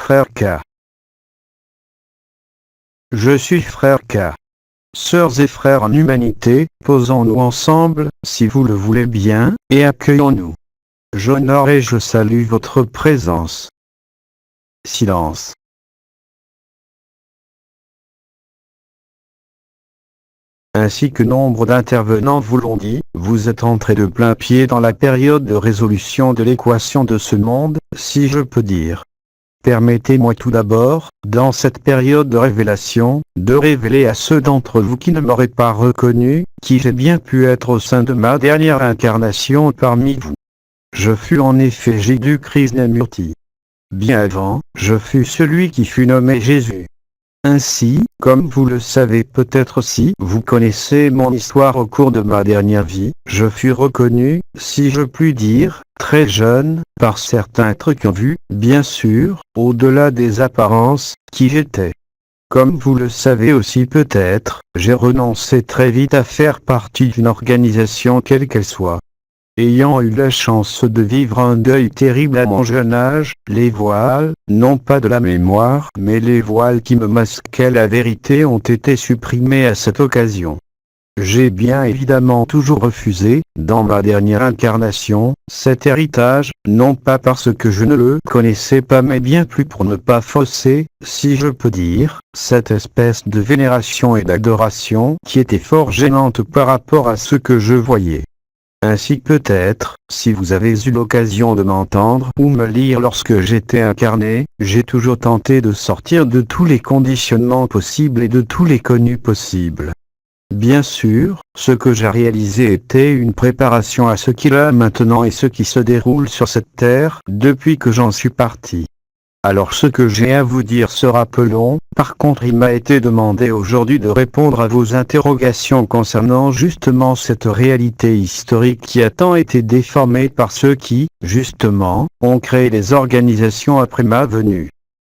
frère K. Je suis frère K. Sœurs et frères en humanité, posons-nous ensemble, si vous le voulez bien, et accueillons-nous. J'honore et je salue votre présence. Silence. Ainsi que nombre d'intervenants vous l'ont dit, vous êtes entrés de plein pied dans la période de résolution de l'équation de ce monde, si je peux dire. Permettez-moi tout d'abord, dans cette période de révélation, de révéler à ceux d'entre vous qui ne m'auraient pas reconnu, qui j'ai bien pu être au sein de ma dernière incarnation parmi vous. Je fus en effet Jiddu Krishnamurti. Bien avant, je fus celui qui fut nommé Jésus. Ainsi, comme vous le savez peut-être si vous connaissez mon histoire au cours de ma dernière vie, je fus reconnu, si je puis dire, très jeune, par certains êtres qui ont vu, bien sûr, au-delà des apparences, qui j'étais. Comme vous le savez aussi peut-être, j'ai renoncé très vite à faire partie d'une organisation quelle qu'elle soit. Ayant eu la chance de vivre un deuil terrible à mon jeune âge, les voiles, non pas de la mémoire, mais les voiles qui me masquaient la vérité ont été supprimés à cette occasion. J'ai bien évidemment toujours refusé, dans ma dernière incarnation, cet héritage, non pas parce que je ne le connaissais pas mais bien plus pour ne pas fausser, si je peux dire, cette espèce de vénération et d'adoration qui était fort gênante par rapport à ce que je voyais. Ainsi peut-être, si vous avez eu l'occasion de m'entendre ou me lire lorsque j'étais incarné, j'ai toujours tenté de sortir de tous les conditionnements possibles et de tous les connus possibles. Bien sûr, ce que j'ai réalisé était une préparation à ce qu'il y a maintenant et ce qui se déroule sur cette terre depuis que j'en suis parti. Alors ce que j'ai à vous dire sera peu long, par contre il m'a été demandé aujourd'hui de répondre à vos interrogations concernant justement cette réalité historique qui a tant été déformée par ceux qui, justement, ont créé les organisations après ma venue.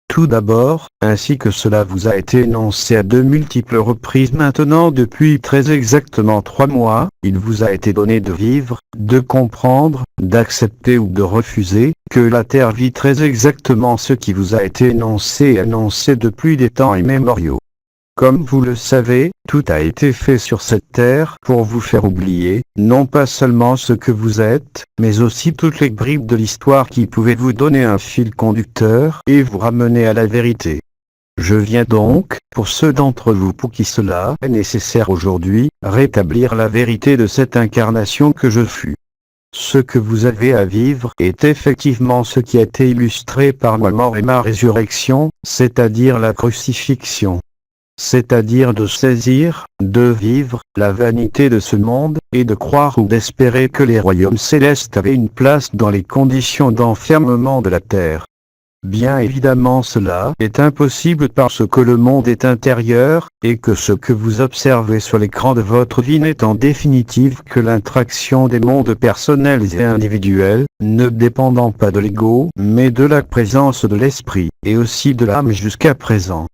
Tout d'abord, ainsi que cela vous a été énoncé à de multiples reprises maintenant depuis très exactement 3 mois, il vous a été donné de vivre, de comprendre, d'accepter ou de refuser, que la Terre vit très exactement ce qui vous a été énoncé et annoncé depuis des temps immémoriaux. Comme vous le savez, tout a été fait sur cette terre pour vous faire oublier, non pas seulement ce que vous êtes, mais aussi toutes les bribes de l'histoire qui pouvaient vous donner un fil conducteur et vous ramener à la vérité. Je viens donc, pour ceux d'entre vous pour qui cela est nécessaire aujourd'hui, rétablir la vérité de cette incarnation que je fus. Ce que vous avez à vivre est effectivement ce qui a été illustré par ma mort et ma résurrection, c'est-à-dire la crucifixion. C'est-à-dire de saisir, de vivre, la vanité de ce monde, et de croire ou d'espérer que les royaumes célestes avaient une place dans les conditions d'enfermement de la terre. Bien évidemment cela est impossible parce que le monde est intérieur, et que ce que vous observez sur l'écran de votre vie n'est en définitive que l'interaction des mondes personnels et individuels, ne dépendant pas de l'ego, mais de la présence de l'esprit, et aussi de l'âme jusqu'à présent.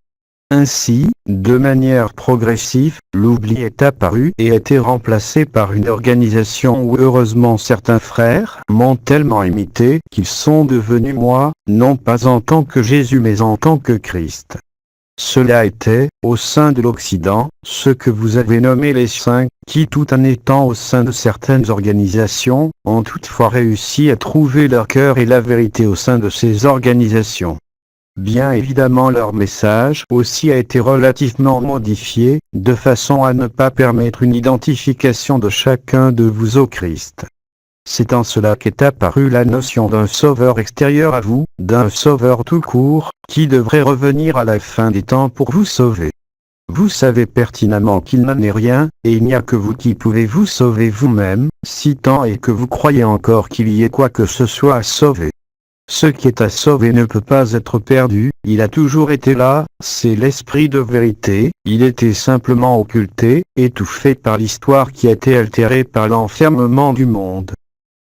Ainsi, de manière progressive, l'oubli est apparu et a été remplacé par une organisation où heureusement certains frères m'ont tellement imité qu'ils sont devenus moi, non pas en tant que Jésus mais en tant que Christ. Cela était, au sein de l'Occident, ce que vous avez nommé les saints, qui tout en étant au sein de certaines organisations, ont toutefois réussi à trouver leur cœur et la vérité au sein de ces organisations. Bien évidemment leur message aussi a été relativement modifié, de façon à ne pas permettre une identification de chacun de vous au Christ. C'est en cela qu'est apparue la notion d'un sauveur extérieur à vous, d'un sauveur tout court, qui devrait revenir à la fin des temps pour vous sauver. Vous savez pertinemment qu'il n'en est rien, et il n'y a que vous qui pouvez vous sauver vous-même, si tant est que vous croyez encore qu'il y ait quoi que ce soit à sauver. Ce qui est à sauver ne peut pas être perdu, il a toujours été là, c'est l'esprit de vérité, il était simplement occulté, étouffé par l'histoire qui a été altérée par l'enfermement du monde.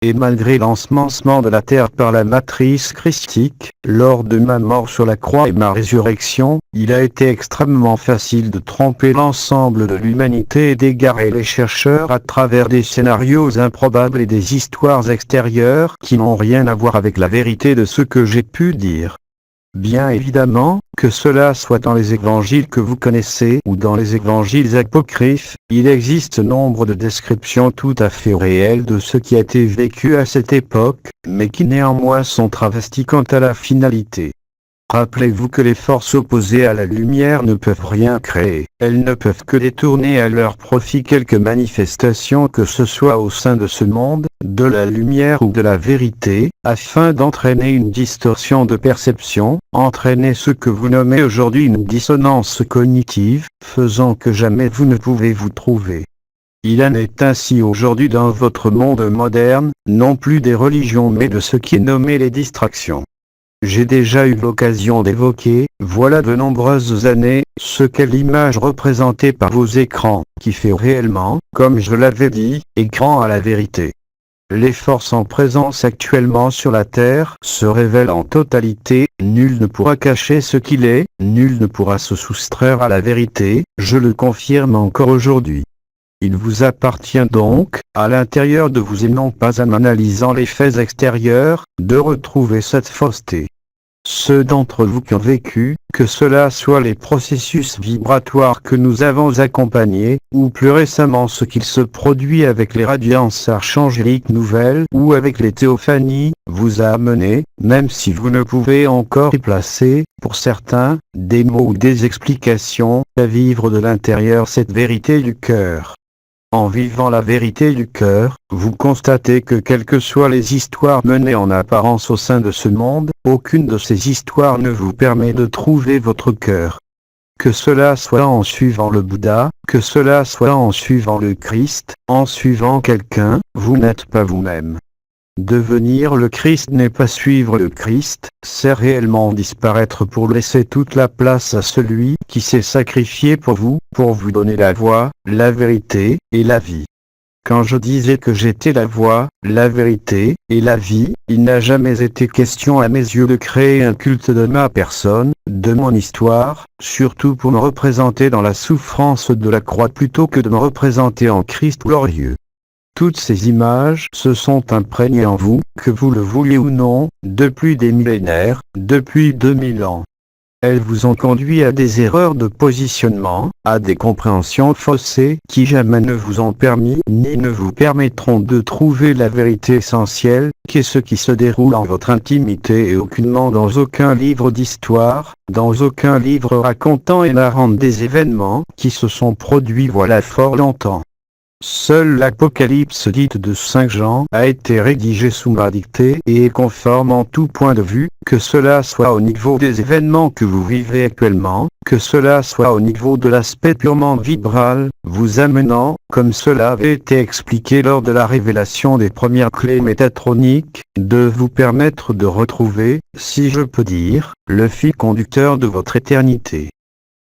Et malgré l'ensemencement de la terre par la matrice christique, lors de ma mort sur la croix et ma résurrection, il a été extrêmement facile de tromper l'ensemble de l'humanité et d'égarer les chercheurs à travers des scénarios improbables et des histoires extérieures qui n'ont rien à voir avec la vérité de ce que j'ai pu dire. Bien évidemment, que cela soit dans les évangiles que vous connaissez ou dans les évangiles apocryphes, il existe nombre de descriptions tout à fait réelles de ce qui a été vécu à cette époque, mais qui néanmoins sont travesties quant à la finalité. Rappelez-vous que les forces opposées à la lumière ne peuvent rien créer, elles ne peuvent que détourner à leur profit quelque manifestation que ce soit au sein de ce monde, de la lumière ou de la vérité, afin d'entraîner une distorsion de perception, entraîner ce que vous nommez aujourd'hui une dissonance cognitive, faisant que jamais vous ne pouvez vous trouver. Il en est ainsi aujourd'hui dans votre monde moderne, non plus des religions mais de ce qui est nommé les distractions. J'ai déjà eu l'occasion d'évoquer, voilà de nombreuses années, ce qu'est l'image représentée par vos écrans, qui fait réellement, comme je l'avais dit, écran à la vérité. Les forces en présence actuellement sur la Terre se révèlent en totalité, nul ne pourra cacher ce qu'il est, nul ne pourra se soustraire à la vérité, je le confirme encore aujourd'hui. Il vous appartient donc, à l'intérieur de vous et non pas en analysant les faits extérieurs, de retrouver cette fausseté. Ceux d'entre vous qui ont vécu, que cela soit les processus vibratoires que nous avons accompagnés, ou plus récemment ce qu'il se produit avec les radiances archangéliques nouvelles ou avec les théophanies, vous a amené, même si vous ne pouvez encore y placer, pour certains, des mots ou des explications, à vivre de l'intérieur cette vérité du cœur. En vivant la vérité du cœur, vous constatez que quelles que soient les histoires menées en apparence au sein de ce monde, aucune de ces histoires ne vous permet de trouver votre cœur. Que cela soit en suivant le Bouddha, que cela soit en suivant le Christ, en suivant quelqu'un, vous n'êtes pas vous-même. Devenir le Christ n'est pas suivre le Christ, c'est réellement disparaître pour laisser toute la place à celui qui s'est sacrifié pour vous donner la voie, la vérité, et la vie. Quand je disais que j'étais la voie, la vérité, et la vie, il n'a jamais été question à mes yeux de créer un culte de ma personne, de mon histoire, surtout pour me représenter dans la souffrance de la croix plutôt que de me représenter en Christ glorieux. Toutes ces images se sont imprégnées en vous, que vous le vouliez ou non, depuis des millénaires, depuis 2000 ans. Elles vous ont conduit à des erreurs de positionnement, à des compréhensions faussées qui jamais ne vous ont permis ni ne vous permettront de trouver la vérité essentielle, qui est ce qui se déroule en votre intimité et aucunement dans aucun livre d'histoire, dans aucun livre racontant et narrant des événements qui se sont produits voilà fort longtemps. Seul l'Apocalypse dite de Saint Jean a été rédigé sous ma dictée et est conforme en tout point de vue, que cela soit au niveau des événements que vous vivez actuellement, que cela soit au niveau de l'aspect purement vibral, vous amenant, comme cela avait été expliqué lors de la révélation des premières clés métatroniques, de vous permettre de retrouver, si je peux dire, le fil conducteur de votre éternité.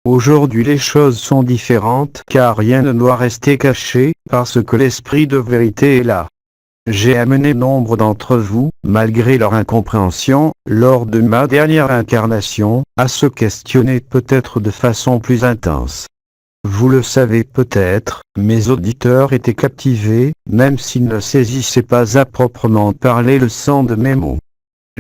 Aujourd'hui les choses sont différentes car rien ne doit rester caché, parce que l'esprit de vérité est là. J'ai amené nombre d'entre vous, malgré leur incompréhension, lors de ma dernière incarnation, à se questionner peut-être de façon plus intense. Vous le savez peut-être, mes auditeurs étaient captivés, même s'ils ne saisissaient pas à proprement parler le sens de mes mots.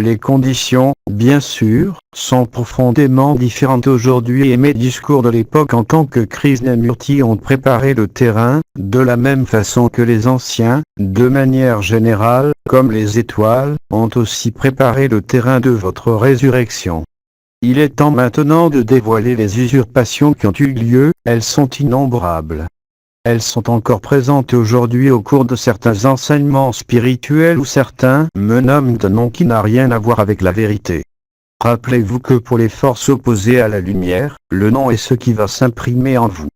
Les conditions, bien sûr, sont profondément différentes aujourd'hui et mes discours de l'époque en tant que Krishnamurti ont préparé le terrain, de la même façon que les anciens, de manière générale, comme les étoiles, ont aussi préparé le terrain de votre résurrection. Il est temps maintenant de dévoiler les usurpations qui ont eu lieu, elles sont innombrables. Elles sont encore présentes aujourd'hui au cours de certains enseignements spirituels où certains me nomment d'un nom qui n'a rien à voir avec la vérité. Rappelez-vous que pour les forces opposées à la lumière, le nom est ce qui va s'imprimer en vous.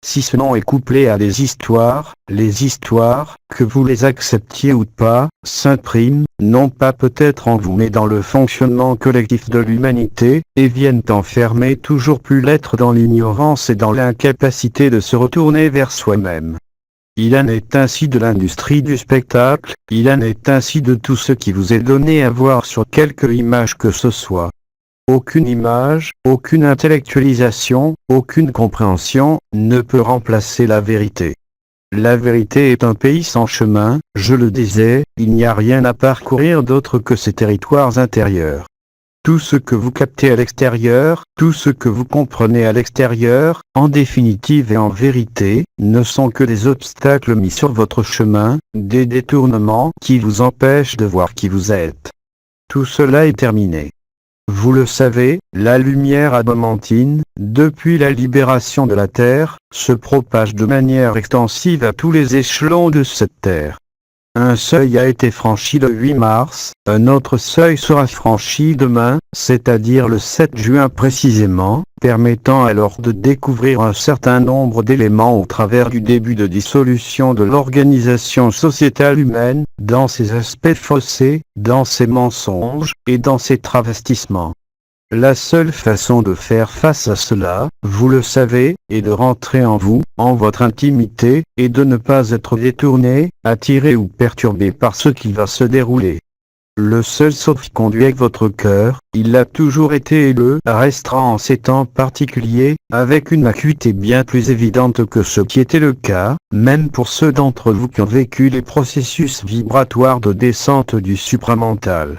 Si ce nom est couplé à les histoires, que vous les acceptiez ou pas, s'impriment, non pas peut-être en vous mais dans le fonctionnement collectif de l'humanité, et viennent enfermer toujours plus l'être dans l'ignorance et dans l'incapacité de se retourner vers soi-même. Il en est ainsi de l'industrie du spectacle, il en est ainsi de tout ce qui vous est donné à voir sur quelque image que ce soit. Aucune image, aucune intellectualisation, aucune compréhension, ne peut remplacer la vérité. La vérité est un pays sans chemin, je le disais, il n'y a rien à parcourir d'autre que ses territoires intérieurs. tout ce que vous captez à l'extérieur, tout ce que vous comprenez à l'extérieur, en définitive et en vérité, ne sont que des obstacles mis sur votre chemin, des détournements qui vous empêchent de voir qui vous êtes. Tout cela est terminé. Vous le savez, la lumière adamantine, depuis la libération de la Terre, se propage de manière extensive à tous les échelons de cette Terre. Un seuil a été franchi le 8 mars, un autre seuil sera franchi demain, c'est-à-dire le 7 juin précisément, permettant alors de découvrir un certain nombre d'éléments au travers du début de dissolution de l'organisation sociétale humaine, dans ses aspects faussés, dans ses mensonges, et dans ses travestissements. La seule façon de faire face à cela, vous le savez, est de rentrer en vous, en votre intimité, et de ne pas être détourné, attiré ou perturbé par ce qui va se dérouler. Le seul sauf-conduit est votre cœur, il l'a toujours été et le restera en ces temps particuliers, avec une acuité bien plus évidente que ce qui était le cas, même pour ceux d'entre vous qui ont vécu les processus vibratoires de descente du supramental.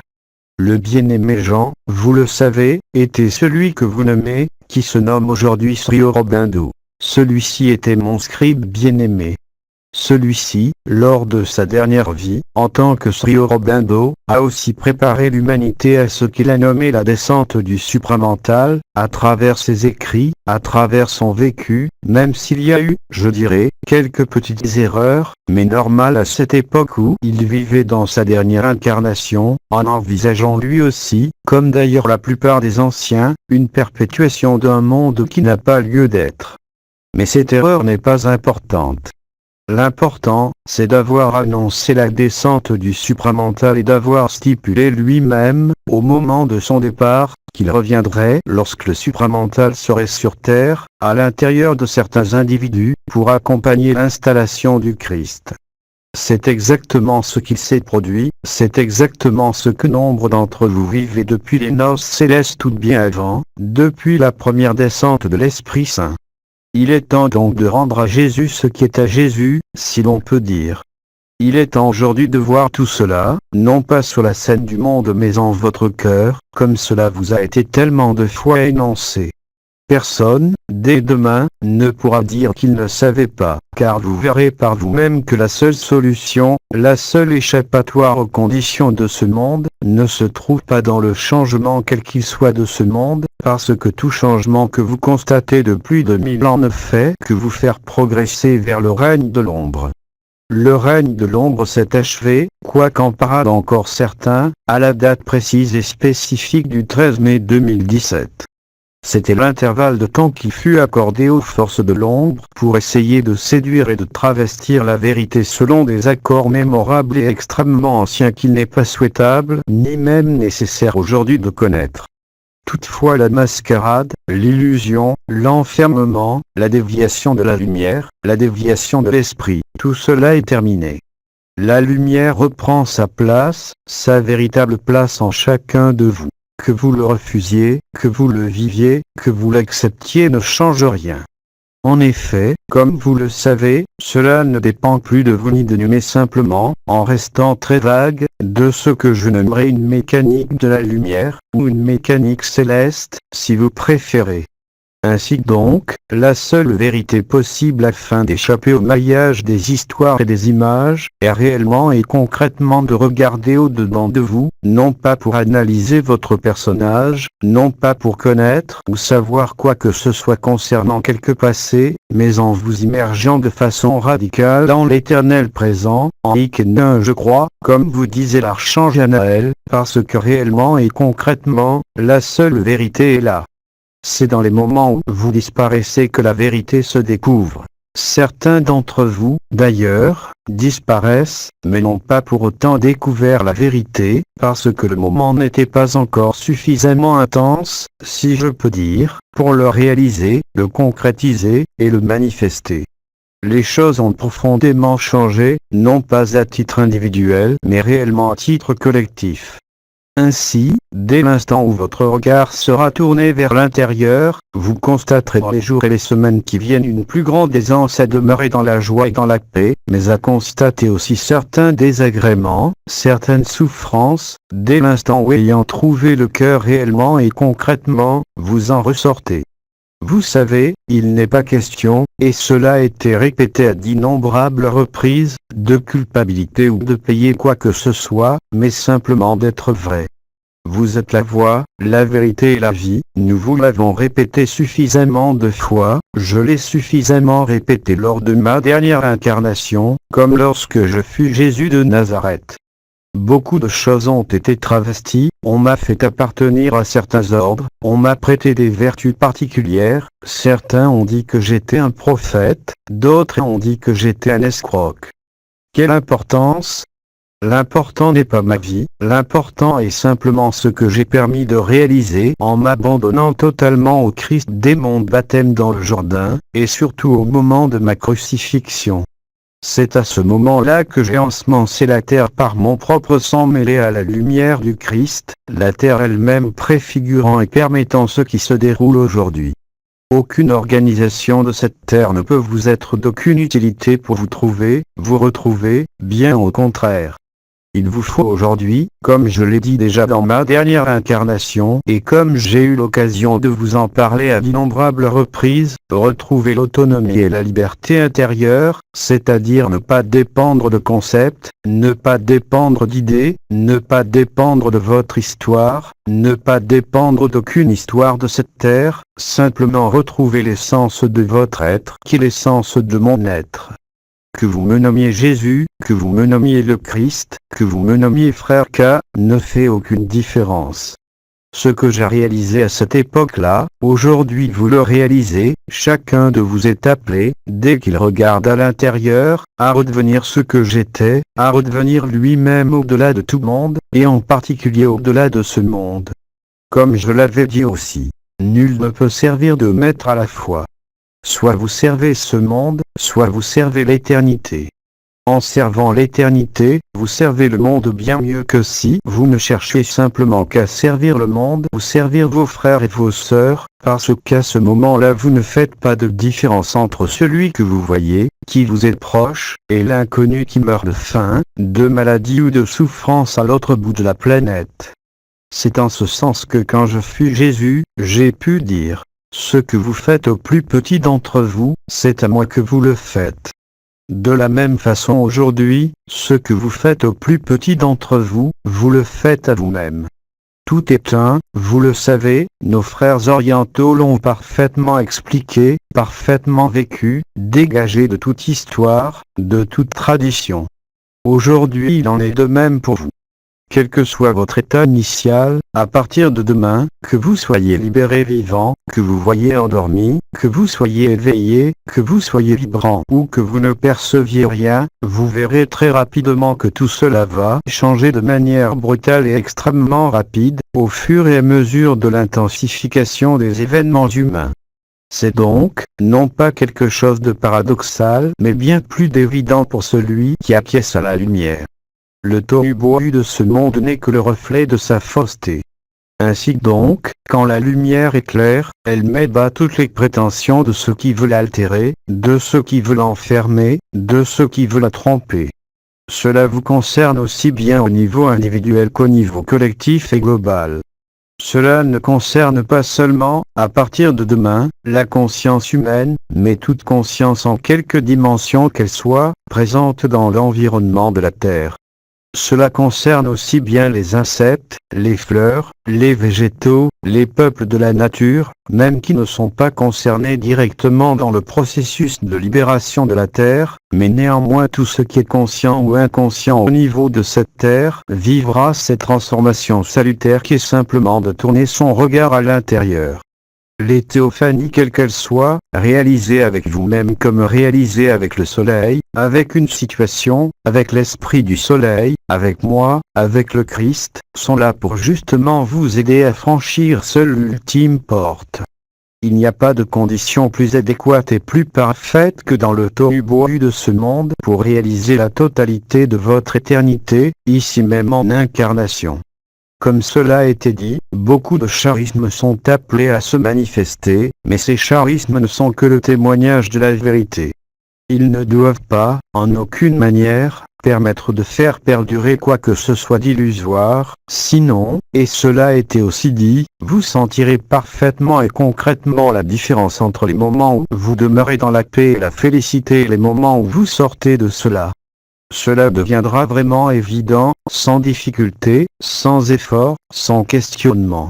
Le bien-aimé Jean, vous le savez, était celui que vous nommez, qui se nomme aujourd'hui Sri Aurobindo. Celui-ci était mon scribe bien-aimé. Celui-ci, lors de sa dernière vie, en tant que Sri Aurobindo, a aussi préparé l'humanité à ce qu'il a nommé la descente du supramental, à travers ses écrits, à travers son vécu, même s'il y a eu, je dirais, quelques petites erreurs, mais normales à cette époque où il vivait dans sa dernière incarnation, en envisageant lui aussi, comme d'ailleurs la plupart des anciens, une perpétuation d'un monde qui n'a pas lieu d'être. Mais cette erreur n'est pas importante. L'important, c'est d'avoir annoncé la descente du supramental et d'avoir stipulé lui-même, au moment de son départ, qu'il reviendrait lorsque le supramental serait sur Terre, à l'intérieur de certains individus, pour accompagner l'installation du Christ. C'est exactement ce qu'il s'est produit, c'est exactement ce que nombre d'entre vous vivez depuis les noces célestes ou bien avant, depuis la première descente de l'Esprit Saint. Il est temps donc de rendre à Jésus ce qui est à Jésus, si l'on peut dire. Il est temps aujourd'hui de voir tout cela, non pas sur la scène du monde mais en votre cœur, comme cela vous a été tellement de fois énoncé. Personne, dès demain, ne pourra dire qu'il ne savait pas, car vous verrez par vous-même que la seule solution, la seule échappatoire aux conditions de ce monde, ne se trouve pas dans le changement quel qu'il soit de ce monde, parce que tout changement que vous constatez de plus de 1000 ans ne fait que vous faire progresser vers le règne de l'ombre. Le règne de l'ombre s'est achevé, quoiqu'en parlent encore certains, à la date précise et spécifique du 13 mai 2017. C'était l'intervalle de temps qui fut accordé aux forces de l'ombre pour essayer de séduire et de travestir la vérité selon des accords mémorables et extrêmement anciens qu'il n'est pas souhaitable, ni même nécessaire aujourd'hui de connaître. Toutefois la mascarade, l'illusion, l'enfermement, la déviation de la lumière, la déviation de l'esprit, tout cela est terminé. La lumière reprend sa place, sa véritable place en chacun de vous. Que vous le refusiez, que vous le viviez, que vous l'acceptiez ne change rien. En effet, comme vous le savez, cela ne dépend plus de vous ni de nous mais simplement, en restant très vague, de ce que je nommerai une mécanique de la lumière, ou une mécanique céleste, si vous préférez. Ainsi donc, la seule vérité possible afin d'échapper au maillage des histoires et des images, est réellement et concrètement de regarder au-dedans de vous, non pas pour analyser votre personnage, non pas pour connaître ou savoir quoi que ce soit concernant quelque passé, mais en vous immergeant de façon radicale dans l'éternel présent, en Ikenin je crois, comme vous disait l'archange Anaël, parce que réellement et concrètement, la seule vérité est là. C'est dans les moments où vous disparaissez que la vérité se découvre. Certains d'entre vous, d'ailleurs, disparaissent, mais n'ont pas pour autant découvert la vérité, parce que le moment n'était pas encore suffisamment intense, si je peux dire, pour le réaliser, le concrétiser, et le manifester. Les choses ont profondément changé, non pas à titre individuel, mais réellement à titre collectif. Ainsi, dès l'instant où votre regard sera tourné vers l'intérieur, vous constaterez dans les jours et les semaines qui viennent une plus grande aisance à demeurer dans la joie et dans la paix, mais à constater aussi certains désagréments, certaines souffrances, dès l'instant où ayant trouvé le cœur réellement et concrètement, vous en ressortez. Vous savez, il n'est pas question, et cela a été répété à d'innombrables reprises, de culpabilité ou de payer quoi que ce soit, mais simplement d'être vrai. Vous êtes la voie, la vérité et la vie, nous vous l'avons répété suffisamment de fois, je l'ai suffisamment répété lors de ma dernière incarnation, comme lorsque je fus Jésus de Nazareth. Beaucoup de choses ont été travesties, on m'a fait appartenir à certains ordres, on m'a prêté des vertus particulières, certains ont dit que j'étais un prophète, d'autres ont dit que j'étais un escroc. Quelle importance ? L'important n'est pas ma vie, l'important est simplement ce que j'ai permis de réaliser en m'abandonnant totalement au Christ dès mon baptême dans le Jourdain, et surtout au moment de ma crucifixion. C'est à ce moment-là que j'ai ensemencé la terre par mon propre sang mêlé à la lumière du Christ, la terre elle-même préfigurant et permettant ce qui se déroule aujourd'hui. Aucune organisation de cette terre ne peut vous être d'aucune utilité pour vous retrouver, bien au contraire. Il vous faut aujourd'hui, comme je l'ai dit déjà dans ma dernière incarnation, et comme j'ai eu l'occasion de vous en parler à d'innombrables reprises, retrouver l'autonomie et la liberté intérieure, c'est-à-dire ne pas dépendre de concepts, ne pas dépendre d'idées, ne pas dépendre de votre histoire, ne pas dépendre d'aucune histoire de cette terre, simplement retrouver l'essence de votre être qui est l'essence de mon être. Que vous me nommiez Jésus, que vous me nommiez le Christ, que vous me nommiez Frère K, ne fait aucune différence. Ce que j'ai réalisé à cette époque-là, aujourd'hui vous le réalisez, chacun de vous est appelé, dès qu'il regarde à l'intérieur, à redevenir ce que j'étais, à redevenir lui-même au-delà de tout monde, et en particulier au-delà de ce monde. Comme je l'avais dit aussi, nul ne peut servir de maître à la fois. Soit vous servez ce monde, soit vous servez l'éternité. En servant l'éternité, vous servez le monde bien mieux que si vous ne cherchez simplement qu'à servir le monde ou servir vos frères et vos sœurs, parce qu'à ce moment-là vous ne faites pas de différence entre celui que vous voyez, qui vous est proche, et l'inconnu qui meurt de faim, de maladie ou de souffrance à l'autre bout de la planète. C'est en ce sens que quand je fus Jésus, j'ai pu dire: ce que vous faites au plus petit d'entre vous, c'est à moi que vous le faites. De la même façon aujourd'hui, ce que vous faites au plus petit d'entre vous, vous le faites à vous-même. Tout est un, vous le savez, nos frères orientaux l'ont parfaitement expliqué, parfaitement vécu, dégagé de toute histoire, de toute tradition. Aujourd'hui il en est de même pour vous. Quel que soit votre état initial, à partir de demain, que vous soyez libéré vivant, que vous voyez endormi, que vous soyez éveillé, que vous soyez vibrant ou que vous ne perceviez rien, vous verrez très rapidement que tout cela va changer de manière brutale et extrêmement rapide, au fur et à mesure de l'intensification des événements humains. C'est donc, non pas quelque chose de paradoxal, mais bien plus d'évident pour celui qui acquiesce à la lumière. Le tohu-bohu de ce monde n'est que le reflet de sa fausseté. Ainsi donc, quand la lumière éclaire, elle met bas toutes les prétentions de ceux qui veulent l'altérer, de ceux qui veulent l'enfermer, de ceux qui veulent la tromper. Cela vous concerne aussi bien au niveau individuel qu'au niveau collectif et global. Cela ne concerne pas seulement, à partir de demain, la conscience humaine, mais toute conscience en quelque dimension qu'elle soit, présente dans l'environnement de la Terre. Cela concerne aussi bien les insectes, les fleurs, les végétaux, les peuples de la nature, même qui ne sont pas concernés directement dans le processus de libération de la Terre, mais néanmoins tout ce qui est conscient ou inconscient au niveau de cette Terre vivra cette transformation salutaire qui est simplement de tourner son regard à l'intérieur. Les théophanies quelles qu'elles soient, réalisées avec vous-même comme réalisées avec le soleil, avec une situation, avec l'esprit du soleil, avec moi, avec le Christ, sont là pour justement vous aider à franchir seule l'ultime porte. Il n'y a pas de condition plus adéquate et plus parfaite que dans le tohu-bohu de ce monde pour réaliser la totalité de votre éternité, ici même en incarnation. Comme cela a été dit, beaucoup de charismes sont appelés à se manifester, mais ces charismes ne sont que le témoignage de la vérité. Ils ne doivent pas, en aucune manière, permettre de faire perdurer quoi que ce soit d'illusoire, sinon, et cela a été aussi dit, vous sentirez parfaitement et concrètement la différence entre les moments où vous demeurez dans la paix et la félicité et les moments où vous sortez de cela. Cela deviendra vraiment évident, sans difficulté, sans effort, sans questionnement.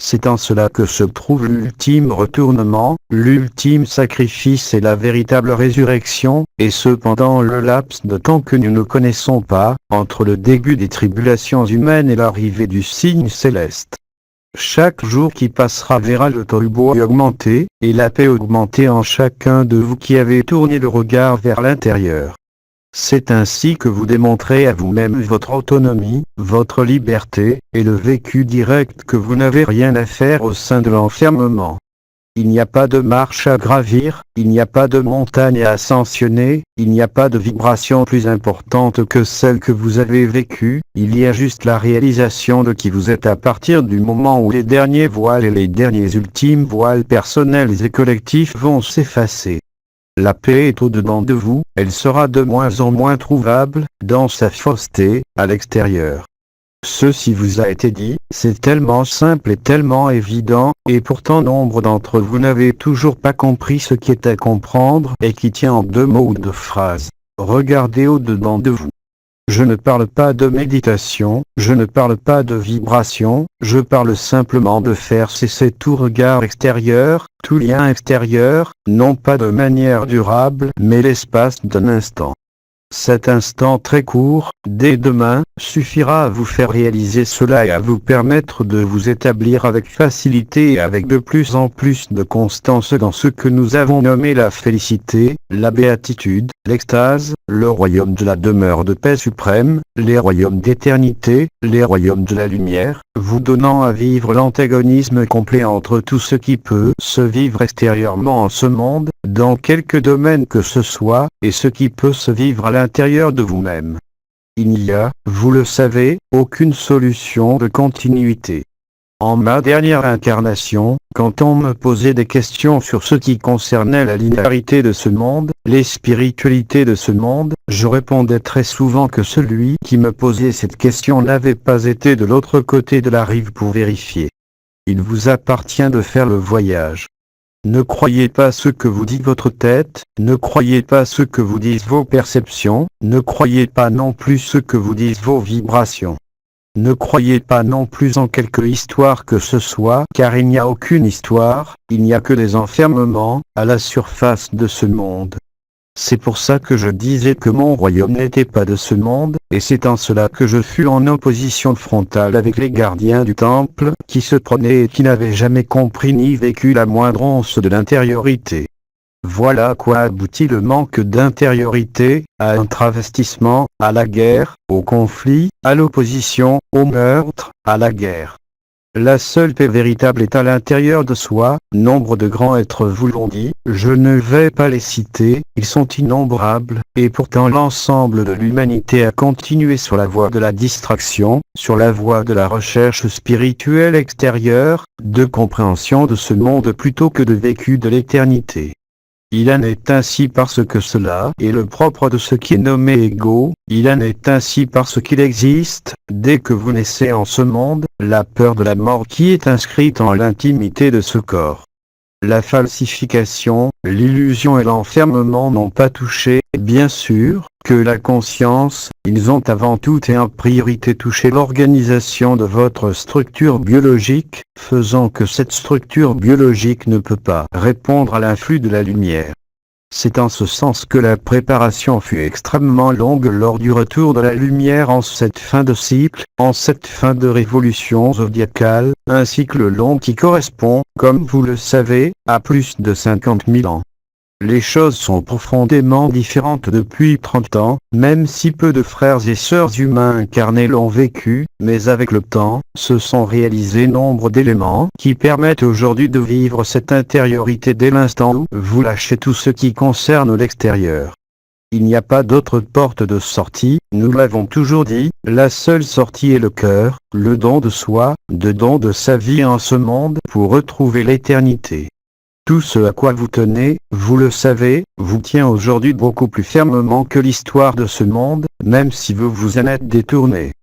C'est en cela que se trouve l'ultime retournement, l'ultime sacrifice et la véritable résurrection, et cependant le laps de temps que nous ne connaissons pas, entre le début des tribulations humaines et l'arrivée du signe céleste. Chaque jour qui passera verra le turbo augmenter, et la paix augmenter en chacun de vous qui avez tourné le regard vers l'intérieur. C'est ainsi que vous démontrez à vous-même votre autonomie, votre liberté, et le vécu direct que vous n'avez rien à faire au sein de l'enfermement. Il n'y a pas de marche à gravir, il n'y a pas de montagne à ascensionner, il n'y a pas de vibration plus importante que celle que vous avez vécue, il y a juste la réalisation de qui vous êtes à partir du moment où les derniers voiles et les derniers ultimes voiles personnels et collectifs vont s'effacer. La paix est au-dedans de vous, elle sera de moins en moins trouvable, dans sa fausseté, à l'extérieur. Ceci vous a été dit, c'est tellement simple et tellement évident, et pourtant nombre d'entre vous n'avez toujours pas compris ce qui est à comprendre et qui tient en 2 mots ou 2 phrases. Regardez au-dedans de vous. Je ne parle pas de méditation, je ne parle pas de vibration, je parle simplement de faire cesser tout regard extérieur, tout lien extérieur, non pas de manière durable, mais l'espace d'un instant. Cet instant très court, dès demain, suffira à vous faire réaliser cela et à vous permettre de vous établir avec facilité et avec de plus en plus de constance dans ce que nous avons nommé la félicité, la béatitude, l'extase, le royaume de la demeure de paix suprême, les royaumes d'éternité, les royaumes de la lumière, vous donnant à vivre l'antagonisme complet entre tout ce qui peut se vivre extérieurement en ce monde, dans quelque domaine que ce soit, et ce qui peut se vivre à l'intérieur de vous-même. Il n'y a, vous le savez, aucune solution de continuité. En ma dernière incarnation, quand on me posait des questions sur ce qui concernait la linéarité de ce monde, les spiritualités de ce monde, je répondais très souvent que celui qui me posait cette question n'avait pas été de l'autre côté de la rive pour vérifier. Il vous appartient de faire le voyage. Ne croyez pas ce que vous dit votre tête, ne croyez pas ce que vous disent vos perceptions, ne croyez pas non plus ce que vous disent vos vibrations. Ne croyez pas non plus en quelque histoire que ce soit, car il n'y a aucune histoire, il n'y a que des enfermements, à la surface de ce monde. C'est pour ça que je disais que mon royaume n'était pas de ce monde, et c'est en cela que je fus en opposition frontale avec les gardiens du temple, qui se prenaient et qui n'avaient jamais compris ni vécu la moindre once de l'intériorité. Voilà à quoi aboutit le manque d'intériorité, à un travestissement, à la guerre, au conflit, à l'opposition, au meurtre, à la guerre. La seule paix véritable est à l'intérieur de soi. Nombre de grands êtres vous l'ont dit, je ne vais pas les citer, ils sont innombrables, et pourtant l'ensemble de l'humanité a continué sur la voie de la distraction, sur la voie de la recherche spirituelle extérieure, de compréhension de ce monde plutôt que de vécu de l'éternité. Il en est ainsi parce que cela est le propre de ce qui est nommé ego, il en est ainsi parce qu'il existe, dès que vous naissez en ce monde, la peur de la mort qui est inscrite en l'intimité de ce corps. La falsification, l'illusion et l'enfermement n'ont pas touché, bien sûr, que la conscience, ils ont avant tout et en priorité touché l'organisation de votre structure biologique, faisant que cette structure biologique ne peut pas répondre à l'influx de la lumière. C'est en ce sens que la préparation fut extrêmement longue lors du retour de la lumière en cette fin de cycle, en cette fin de révolution zodiacale, un cycle long qui correspond, comme vous le savez, à plus de 50 000 ans. Les choses sont profondément différentes depuis 30 ans, même si peu de frères et sœurs humains incarnés l'ont vécu, mais avec le temps, se sont réalisés nombre d'éléments qui permettent aujourd'hui de vivre cette intériorité dès l'instant où vous lâchez tout ce qui concerne l'extérieur. Il n'y a pas d'autre porte de sortie, nous l'avons toujours dit, la seule sortie est le cœur, le don de soi, le don de sa vie en ce monde pour retrouver l'éternité. Tout ce à quoi vous tenez, vous le savez, vous tient aujourd'hui beaucoup plus fermement que l'histoire de ce monde, même si vous vous en êtes détourné.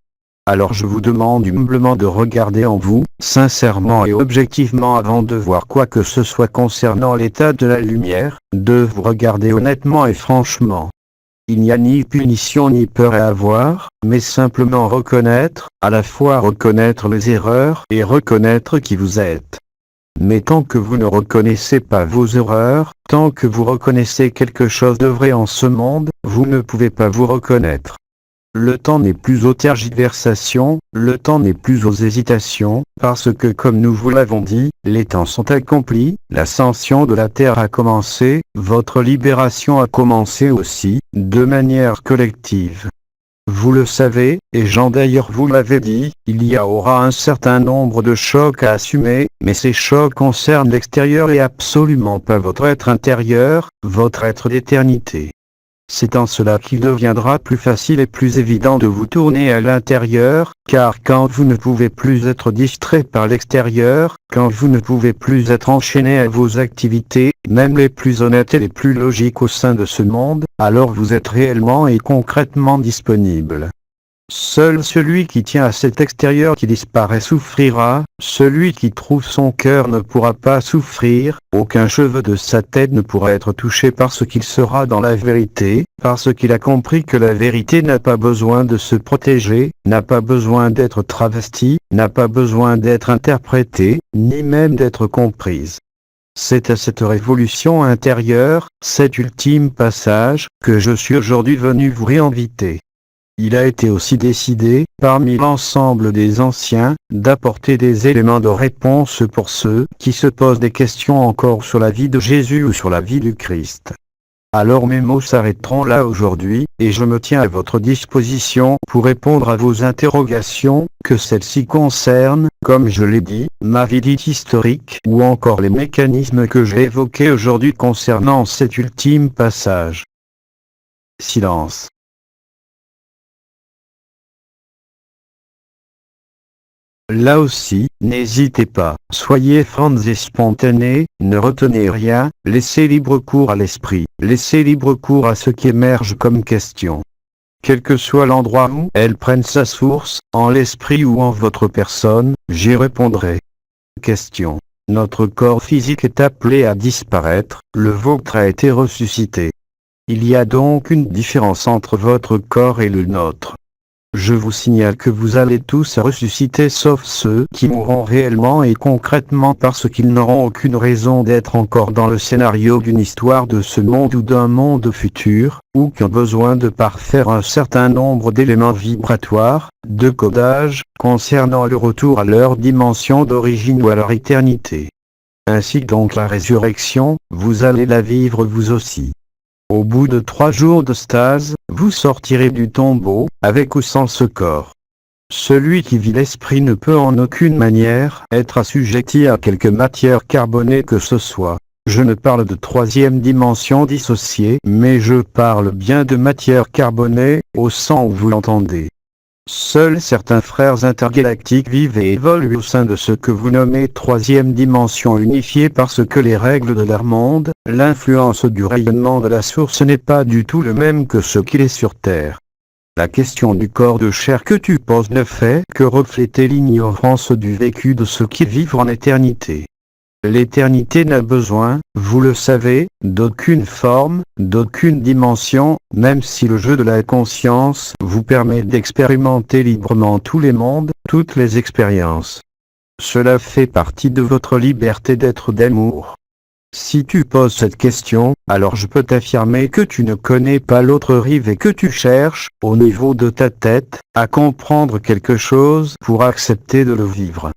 Alors je vous demande humblement de regarder en vous, sincèrement et objectivement avant de voir quoi que ce soit concernant l'état de la lumière, de vous regarder honnêtement et franchement. Il n'y a ni punition ni peur à avoir, mais simplement reconnaître, à la fois reconnaître les erreurs et reconnaître qui vous êtes. Mais tant que vous ne reconnaissez pas vos erreurs, tant que vous reconnaissez quelque chose de vrai en ce monde, vous ne pouvez pas vous reconnaître. Le temps n'est plus aux tergiversations, le temps n'est plus aux hésitations, parce que comme nous vous l'avons dit, les temps sont accomplis, l'ascension de la Terre a commencé, votre libération a commencé aussi, de manière collective. Vous le savez, et Jean d'ailleurs vous l'avez dit, il y aura un certain nombre de chocs à assumer, mais ces chocs concernent l'extérieur et absolument pas votre être intérieur, votre être d'éternité. C'est en cela qu'il deviendra plus facile et plus évident de vous tourner à l'intérieur, car quand vous ne pouvez plus être distrait par l'extérieur, quand vous ne pouvez plus être enchaîné à vos activités, même les plus honnêtes et les plus logiques au sein de ce monde, alors vous êtes réellement et concrètement disponible. Seul celui qui tient à cet extérieur qui disparaît souffrira, celui qui trouve son cœur ne pourra pas souffrir, aucun cheveu de sa tête ne pourra être touché parce qu'il sera dans la vérité, parce qu'il a compris que la vérité n'a pas besoin de se protéger, n'a pas besoin d'être travestie, n'a pas besoin d'être interprétée, ni même d'être comprise. C'est à cette révolution intérieure, cet ultime passage, que je suis aujourd'hui venu vous réinviter. Il a été aussi décidé, parmi l'ensemble des anciens, d'apporter des éléments de réponse pour ceux qui se posent des questions encore sur la vie de Jésus ou sur la vie du Christ. Alors mes mots s'arrêteront là aujourd'hui, et je me tiens à votre disposition pour répondre à vos interrogations, que celles-ci concernent, comme je l'ai dit, ma vie dite historique ou encore les mécanismes que j'ai évoqués aujourd'hui concernant cet ultime passage. Silence. Là aussi, n'hésitez pas, soyez francs et spontanés, ne retenez rien, laissez libre cours à l'esprit, laissez libre cours à ce qui émerge comme question. Quel que soit l'endroit où elle prenne sa source, en l'esprit ou en votre personne, j'y répondrai. Question. Notre corps physique est appelé à disparaître, le vôtre a été ressuscité. Il y a donc une différence entre votre corps et le nôtre. Je vous signale que vous allez tous ressusciter sauf ceux qui mourront réellement et concrètement parce qu'ils n'auront aucune raison d'être encore dans le scénario d'une histoire de ce monde ou d'un monde futur, ou qui ont besoin de parfaire un certain nombre d'éléments vibratoires, de codage, concernant le retour à leur dimension d'origine ou à leur éternité. Ainsi donc la résurrection, vous allez la vivre vous aussi. Au bout de 3 jours de stase, vous sortirez du tombeau, avec ou sans ce corps. Celui qui vit l'esprit ne peut en aucune manière être assujetti à quelque matière carbonée que ce soit. Je ne parle de 3e dimension dissociée, mais je parle bien de matière carbonée, au sens où vous l'entendez. Seuls certains frères intergalactiques vivent et évoluent au sein de ce que vous nommez 3e dimension unifiée parce que les règles de leur monde, l'influence du rayonnement de la source n'est pas du tout le même que ce qu'il est sur Terre. La question du corps de chair que tu poses ne fait que refléter l'ignorance du vécu de ceux qui vivent en éternité. L'éternité n'a besoin, vous le savez, d'aucune forme, d'aucune dimension, même si le jeu de la conscience vous permet d'expérimenter librement tous les mondes, toutes les expériences. Cela fait partie de votre liberté d'être d'amour. Si tu poses cette question, alors je peux t'affirmer que tu ne connais pas l'autre rive et que tu cherches, au niveau de ta tête, à comprendre quelque chose pour accepter de le vivre.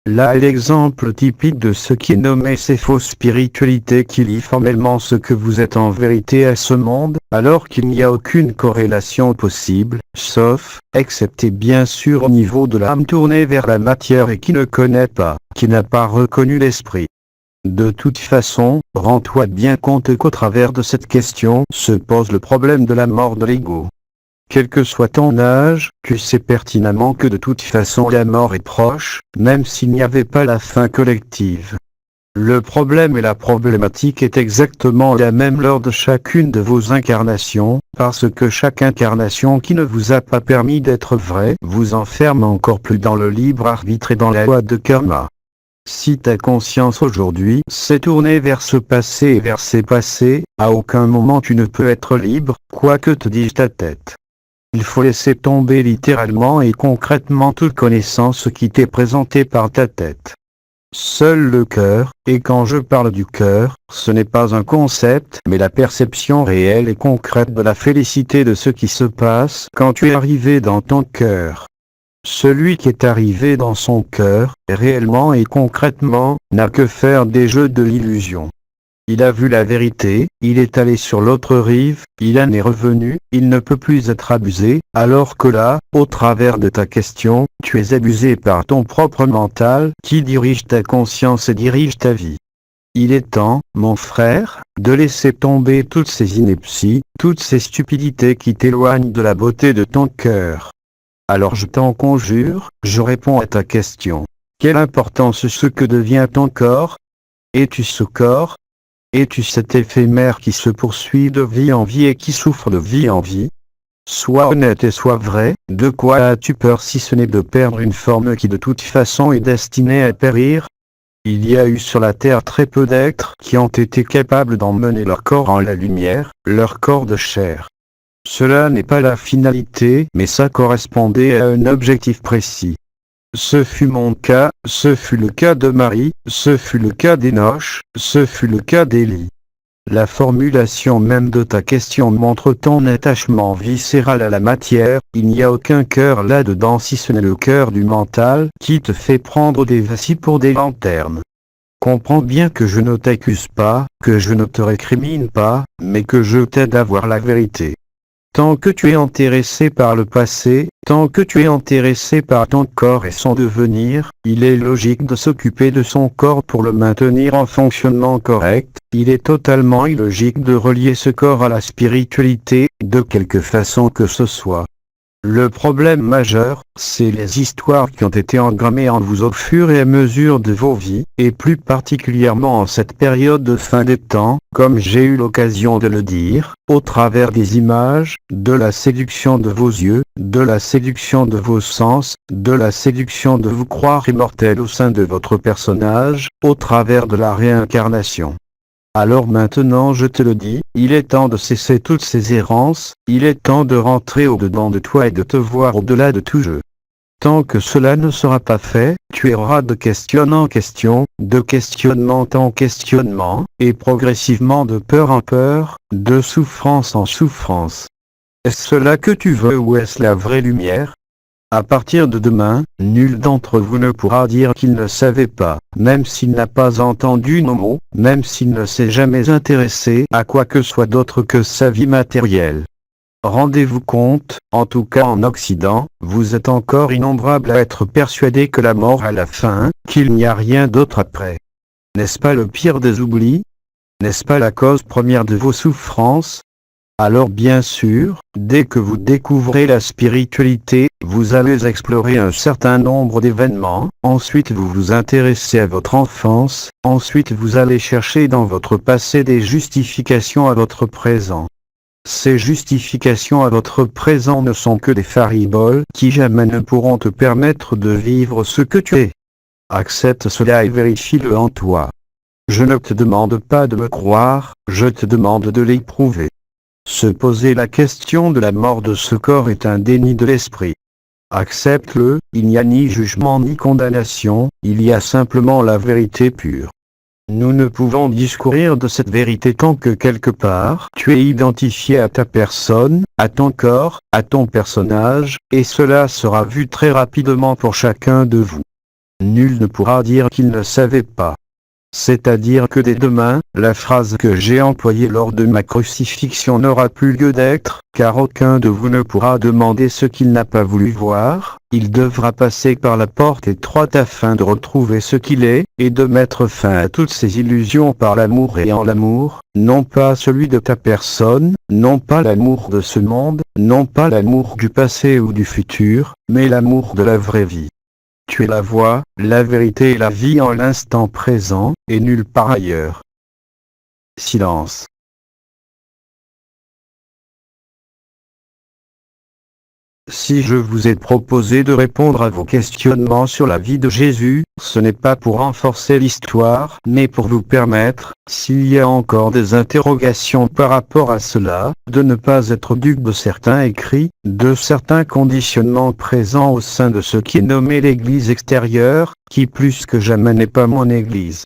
Là est l'exemple typique de ce qui est nommé ces fausses spiritualités qui lient formellement ce que vous êtes en vérité à ce monde, alors qu'il n'y a aucune corrélation possible, sauf, excepté bien sûr au niveau de l'âme tournée vers la matière et qui ne connaît pas, qui n'a pas reconnu l'esprit. De toute façon, rends-toi bien compte qu'au travers de cette question se pose le problème de la mort de l'ego. Quel que soit ton âge, tu sais pertinemment que de toute façon la mort est proche, même s'il n'y avait pas la fin collective. Le problème et la problématique est exactement la même lors de chacune de vos incarnations, parce que chaque incarnation qui ne vous a pas permis d'être vraie vous enferme encore plus dans le libre arbitre et dans la loi de karma. Si ta conscience aujourd'hui s'est tournée vers ce passé et vers ces passés, à aucun moment tu ne peux être libre, quoi que te dise ta tête. Il faut laisser tomber littéralement et concrètement toute connaissance qui t'est présentée par ta tête. Seul le cœur, et quand je parle du cœur, ce n'est pas un concept mais la perception réelle et concrète de la félicité de ce qui se passe quand tu es arrivé dans ton cœur. Celui qui est arrivé dans son cœur, réellement et concrètement, n'a que faire des jeux de l'illusion. Il a vu la vérité, il est allé sur l'autre rive, il en est revenu, il ne peut plus être abusé, alors que là, au travers de ta question, tu es abusé par ton propre mental, qui dirige ta conscience et dirige ta vie. Il est temps, mon frère, de laisser tomber toutes ces inepties, toutes ces stupidités qui t'éloignent de la beauté de ton cœur. Alors je t'en conjure, je réponds à ta question. Quelle importance ce que devient ton corps? Es-tu ce corps? Es-tu cet éphémère qui se poursuit de vie en vie et qui souffre de vie en vie? Sois honnête et sois vrai, de quoi as-tu peur si ce n'est de perdre une forme qui de toute façon est destinée à périr? Il y a eu sur la terre très peu d'êtres qui ont été capables d'emmener leur corps en la lumière, leur corps de chair. Cela n'est pas la finalité, mais ça correspondait à un objectif précis. Ce fut mon cas, ce fut le cas de Marie, ce fut le cas d'Enoch, ce fut le cas d'Élie. La formulation même de ta question montre ton attachement viscéral à la matière, il n'y a aucun cœur là-dedans si ce n'est le cœur du mental qui te fait prendre des vessies pour des lanternes. Comprends bien que je ne t'accuse pas, que je ne te récrimine pas, mais que je t'aide à voir la vérité. Tant que tu es intéressé par le passé, tant que tu es intéressé par ton corps et son devenir, il est logique de s'occuper de son corps pour le maintenir en fonctionnement correct, il est totalement illogique de relier ce corps à la spiritualité, de quelque façon que ce soit. Le problème majeur, c'est les histoires qui ont été engrammées en vous au fur et à mesure de vos vies, et plus particulièrement en cette période de fin des temps, comme j'ai eu l'occasion de le dire, au travers des images, de la séduction de vos yeux, de la séduction de vos sens, de la séduction de vous croire immortel au sein de votre personnage, au travers de la réincarnation. Alors maintenant je te le dis, il est temps de cesser toutes ces errances, il est temps de rentrer au-dedans de toi et de te voir au-delà de tout jeu. Tant que cela ne sera pas fait, tu iras de question en question, de questionnement en questionnement, et progressivement de peur en peur, de souffrance en souffrance. Est-ce cela que tu veux ou est-ce la vraie lumière? À partir de demain, nul d'entre vous ne pourra dire qu'il ne savait pas, même s'il n'a pas entendu nos mots, même s'il ne s'est jamais intéressé à quoi que soit d'autre que sa vie matérielle. Rendez-vous compte, en tout cas en Occident, vous êtes encore innombrables à être persuadés que la mort a la fin, qu'il n'y a rien d'autre après. N'est-ce pas le pire des oublis? N'est-ce pas la cause première de vos souffrances? Alors bien sûr, dès que vous découvrez la spiritualité, vous allez explorer un certain nombre d'événements, ensuite vous vous intéressez à votre enfance, ensuite vous allez chercher dans votre passé des justifications à votre présent. Ces justifications à votre présent ne sont que des fariboles qui jamais ne pourront te permettre de vivre ce que tu es. Accepte cela et vérifie-le en toi. Je ne te demande pas de me croire, je te demande de l'éprouver. Se poser la question de la mort de ce corps est un déni de l'esprit. Accepte-le, il n'y a ni jugement ni condamnation, il y a simplement la vérité pure. Nous ne pouvons discourir de cette vérité tant que quelque part tu es identifié à ta personne, à ton corps, à ton personnage, et cela sera vu très rapidement pour chacun de vous. Nul ne pourra dire qu'il ne savait pas. C'est-à-dire que dès demain, la phrase que j'ai employée lors de ma crucifixion n'aura plus lieu d'être, car aucun de vous ne pourra demander ce qu'il n'a pas voulu voir, il devra passer par la porte étroite afin de retrouver ce qu'il est, et de mettre fin à toutes ses illusions par l'amour et en l'amour, non pas celui de ta personne, non pas l'amour de ce monde, non pas l'amour du passé ou du futur, mais l'amour de la vraie vie. Tu es la voie, la vérité et la vie en l'instant présent, et nulle part ailleurs. Silence. Si je vous ai proposé de répondre à vos questionnements sur la vie de Jésus, ce n'est pas pour renforcer l'histoire, mais pour vous permettre, s'il y a encore des interrogations par rapport à cela, de ne pas être dupe de certains écrits, de certains conditionnements présents au sein de ce qui est nommé l'Église extérieure, qui plus que jamais n'est pas mon Église.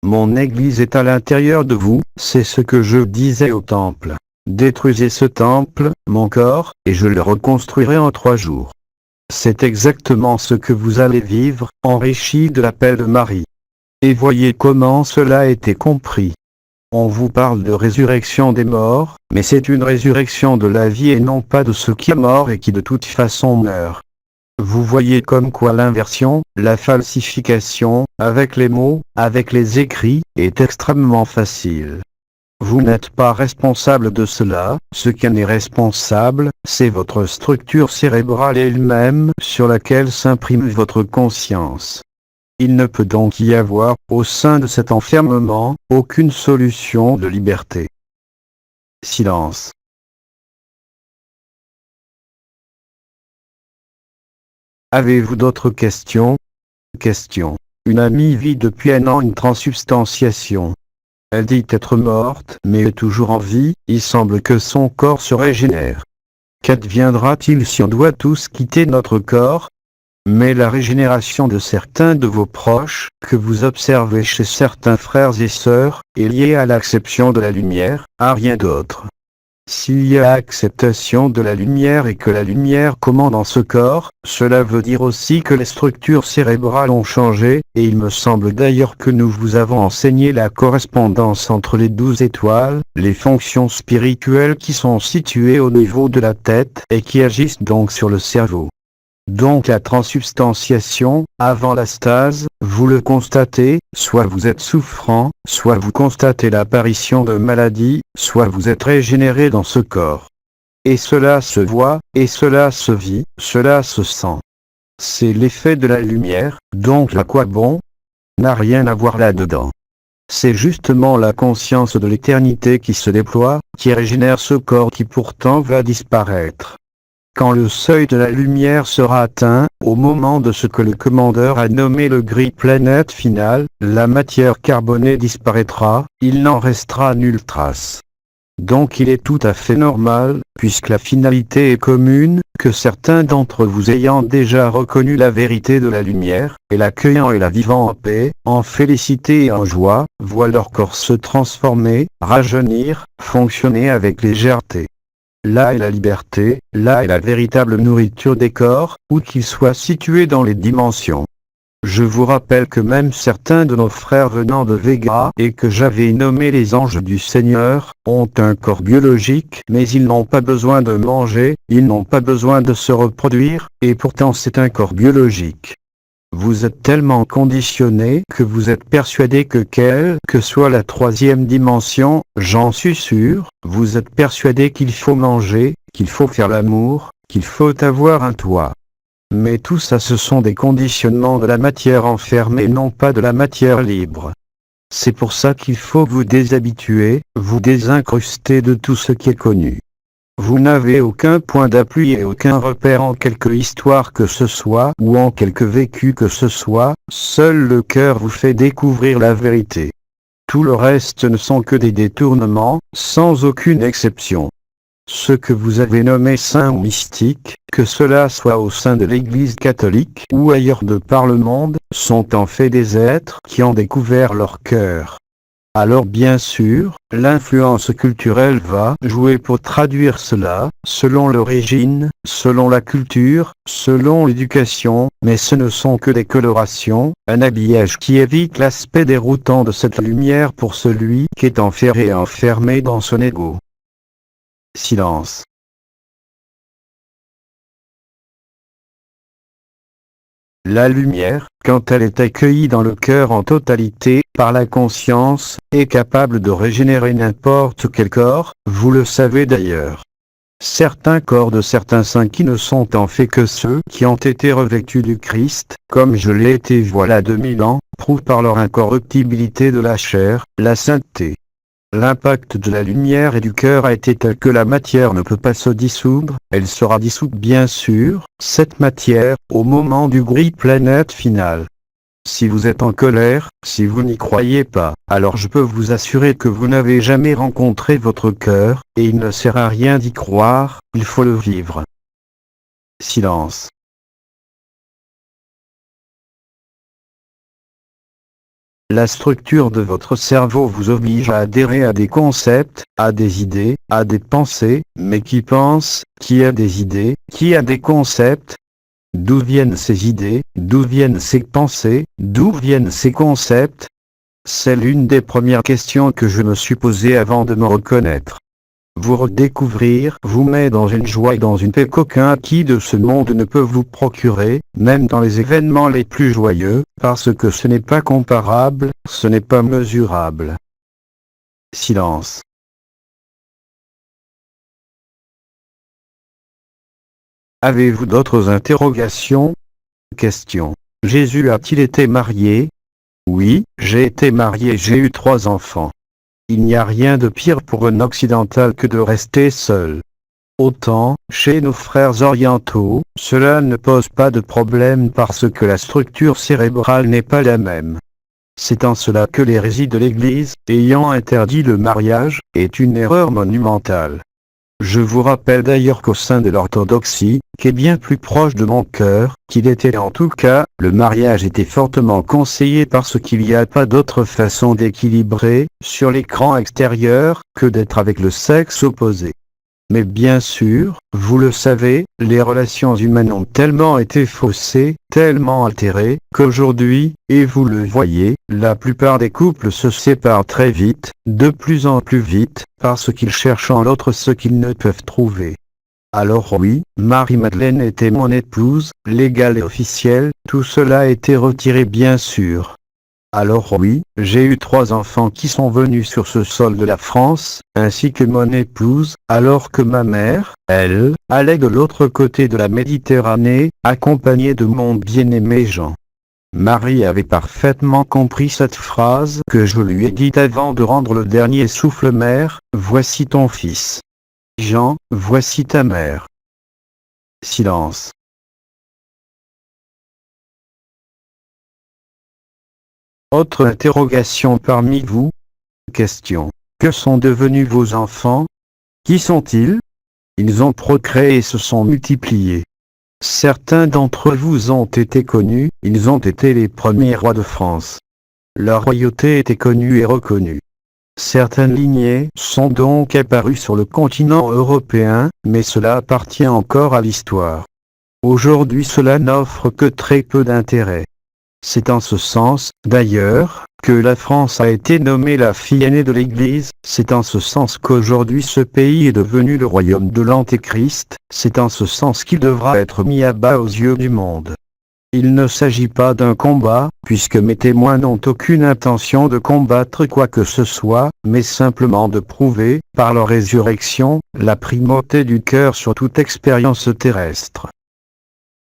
Mon Église est à l'intérieur de vous, c'est ce que je disais au temple. Détruisez ce temple, mon corps, et je le reconstruirai en 3 jours. C'est exactement ce que vous allez vivre, enrichi de l'appel de Marie. Et voyez comment cela a été compris. On vous parle de résurrection des morts, mais c'est une résurrection de la vie et non pas de ce qui est mort et qui de toute façon meurt. Vous voyez comme quoi l'inversion, la falsification, avec les mots, avec les écrits, est extrêmement facile. Vous n'êtes pas responsable de cela, ce qui en est responsable, c'est votre structure cérébrale elle-même sur laquelle s'imprime votre conscience. Il ne peut donc y avoir, au sein de cet enfermement, aucune solution de liberté. Silence. Avez-vous d'autres questions? Question. Une amie vit depuis 1 an une transsubstantiation. Elle dit être morte, mais est toujours en vie, il semble que son corps se régénère. Qu'adviendra-t-il si on doit tous quitter notre corps? Mais la régénération de certains de vos proches, que vous observez chez certains frères et sœurs, est liée à l'acceptation de la lumière, à rien d'autre. S'il y a acceptation de la lumière et que la lumière commande en ce corps, cela veut dire aussi que les structures cérébrales ont changé, et il me semble d'ailleurs que nous vous avons enseigné la correspondance entre les 12 étoiles, les fonctions spirituelles qui sont situées au niveau de la tête et qui agissent donc sur le cerveau. Donc la transsubstantiation, avant la stase, vous le constatez, soit vous êtes souffrant, soit vous constatez l'apparition de maladies, soit vous êtes régénéré dans ce corps. Et cela se voit, et cela se vit, cela se sent. C'est l'effet de la lumière, donc à quoi bon? N'a rien à voir là-dedans. C'est justement la conscience de l'éternité qui se déploie, qui régénère ce corps qui pourtant va disparaître. Quand le seuil de la lumière sera atteint, au moment de ce que le commandeur a nommé le gris planète final, la matière carbonée disparaîtra, il n'en restera nulle trace. Donc il est tout à fait normal, puisque la finalité est commune, que certains d'entre vous ayant déjà reconnu la vérité de la lumière, et l'accueillant et la vivant en paix, en félicité et en joie, voient leur corps se transformer, rajeunir, fonctionner avec légèreté. Là est la liberté, là est la véritable nourriture des corps, où qu'ils soient situés dans les dimensions. Je vous rappelle que même certains de nos frères venant de Vega, et que j'avais nommés les anges du Seigneur, ont un corps biologique, mais ils n'ont pas besoin de manger, ils n'ont pas besoin de se reproduire, et pourtant c'est un corps biologique. Vous êtes tellement conditionné que vous êtes persuadé que quelle que soit la 3e dimension, j'en suis sûr, vous êtes persuadé qu'il faut manger, qu'il faut faire l'amour, qu'il faut avoir un toit. Mais tout ça ce sont des conditionnements de la matière enfermée, non pas de la matière libre. C'est pour ça qu'il faut vous déshabituer, vous désincruster de tout ce qui est connu. Vous n'avez aucun point d'appui et aucun repère en quelque histoire que ce soit ou en quelque vécu que ce soit, seul le cœur vous fait découvrir la vérité. Tout le reste ne sont que des détournements, sans aucune exception. Ce que vous avez nommé saint ou mystique, que cela soit au sein de l'Église catholique ou ailleurs de par le monde, sont en fait des êtres qui ont découvert leur cœur. Alors bien sûr, l'influence culturelle va jouer pour traduire cela, selon l'origine, selon la culture, selon l'éducation, mais ce ne sont que des colorations, un habillage qui évite l'aspect déroutant de cette lumière pour celui qui est enferré et enfermé dans son ego. Silence. La lumière, quand elle est accueillie dans le cœur en totalité, par la conscience, est capable de régénérer n'importe quel corps, vous le savez d'ailleurs. Certains corps de certains saints qui ne sont en fait que ceux qui ont été revêtus du Christ, comme je l'ai été voilà 2000 ans, prouvent par leur incorruptibilité de la chair, la sainteté. L'impact de la lumière et du cœur a été tel que la matière ne peut pas se dissoudre, elle sera dissoute bien sûr, cette matière, au moment du gris planète final. Si vous êtes en colère, si vous n'y croyez pas, alors je peux vous assurer que vous n'avez jamais rencontré votre cœur, et il ne sert à rien d'y croire, il faut le vivre. Silence. La structure de votre cerveau vous oblige à adhérer à des concepts, à des idées, à des pensées, mais qui pense, qui a des idées, qui a des concepts? D'où viennent ces idées, d'où viennent ces pensées, d'où viennent ces concepts? C'est l'une des premières questions que je me suis posée avant de me reconnaître. Vous redécouvrir vous met dans une joie et dans une paix qu'aucun acquis de ce monde ne peut vous procurer, même dans les événements les plus joyeux, parce que ce n'est pas comparable, ce n'est pas mesurable. Silence. Avez-vous d'autres interrogations? Question. Jésus a-t-il été marié? Oui, j'ai été marié, j'ai eu 3 enfants. Il n'y a rien de pire pour un occidental que de rester seul. Autant, chez nos frères orientaux, cela ne pose pas de problème parce que la structure cérébrale n'est pas la même. C'est en cela que l'hérésie de l'Église, ayant interdit le mariage, est une erreur monumentale. Je vous rappelle d'ailleurs qu'au sein de l'orthodoxie, qui est bien plus proche de mon cœur, qu'il était en tout cas, le mariage était fortement conseillé parce qu'il n'y a pas d'autre façon d'équilibrer, sur l'écran extérieur, que d'être avec le sexe opposé. Mais bien sûr, vous le savez, les relations humaines ont tellement été faussées, tellement altérées, qu'aujourd'hui, et vous le voyez, la plupart des couples se séparent très vite, de plus en plus vite, parce qu'ils cherchent en l'autre ce qu'ils ne peuvent trouver. Alors oui, Marie-Madeleine était mon épouse, légale et officielle, tout cela a été retiré bien sûr. Alors oui, j'ai eu 3 enfants qui sont venus sur ce sol de la France, ainsi que mon épouse, alors que ma mère, elle, allait de l'autre côté de la Méditerranée, accompagnée de mon bien-aimé Jean. Marie avait parfaitement compris cette phrase que je lui ai dite avant de rendre le dernier souffle: mère, voici ton fils. Jean, voici ta mère. Silence. Autre interrogation parmi vous? Question. Que sont devenus vos enfants? Qui sont-ils? Ils ont procréé et se sont multipliés. Certains d'entre vous ont été connus, ils ont été les premiers rois de France. Leur royauté était connue et reconnue. Certaines lignées sont donc apparues sur le continent européen, mais cela appartient encore à l'histoire. Aujourd'hui cela n'offre que très peu d'intérêt. C'est en ce sens, d'ailleurs, que la France a été nommée la fille aînée de l'Église, c'est en ce sens qu'aujourd'hui ce pays est devenu le royaume de l'Antéchrist, c'est en ce sens qu'il devra être mis à bas aux yeux du monde. Il ne s'agit pas d'un combat, puisque mes témoins n'ont aucune intention de combattre quoi que ce soit, mais simplement de prouver, par leur résurrection, la primauté du cœur sur toute expérience terrestre.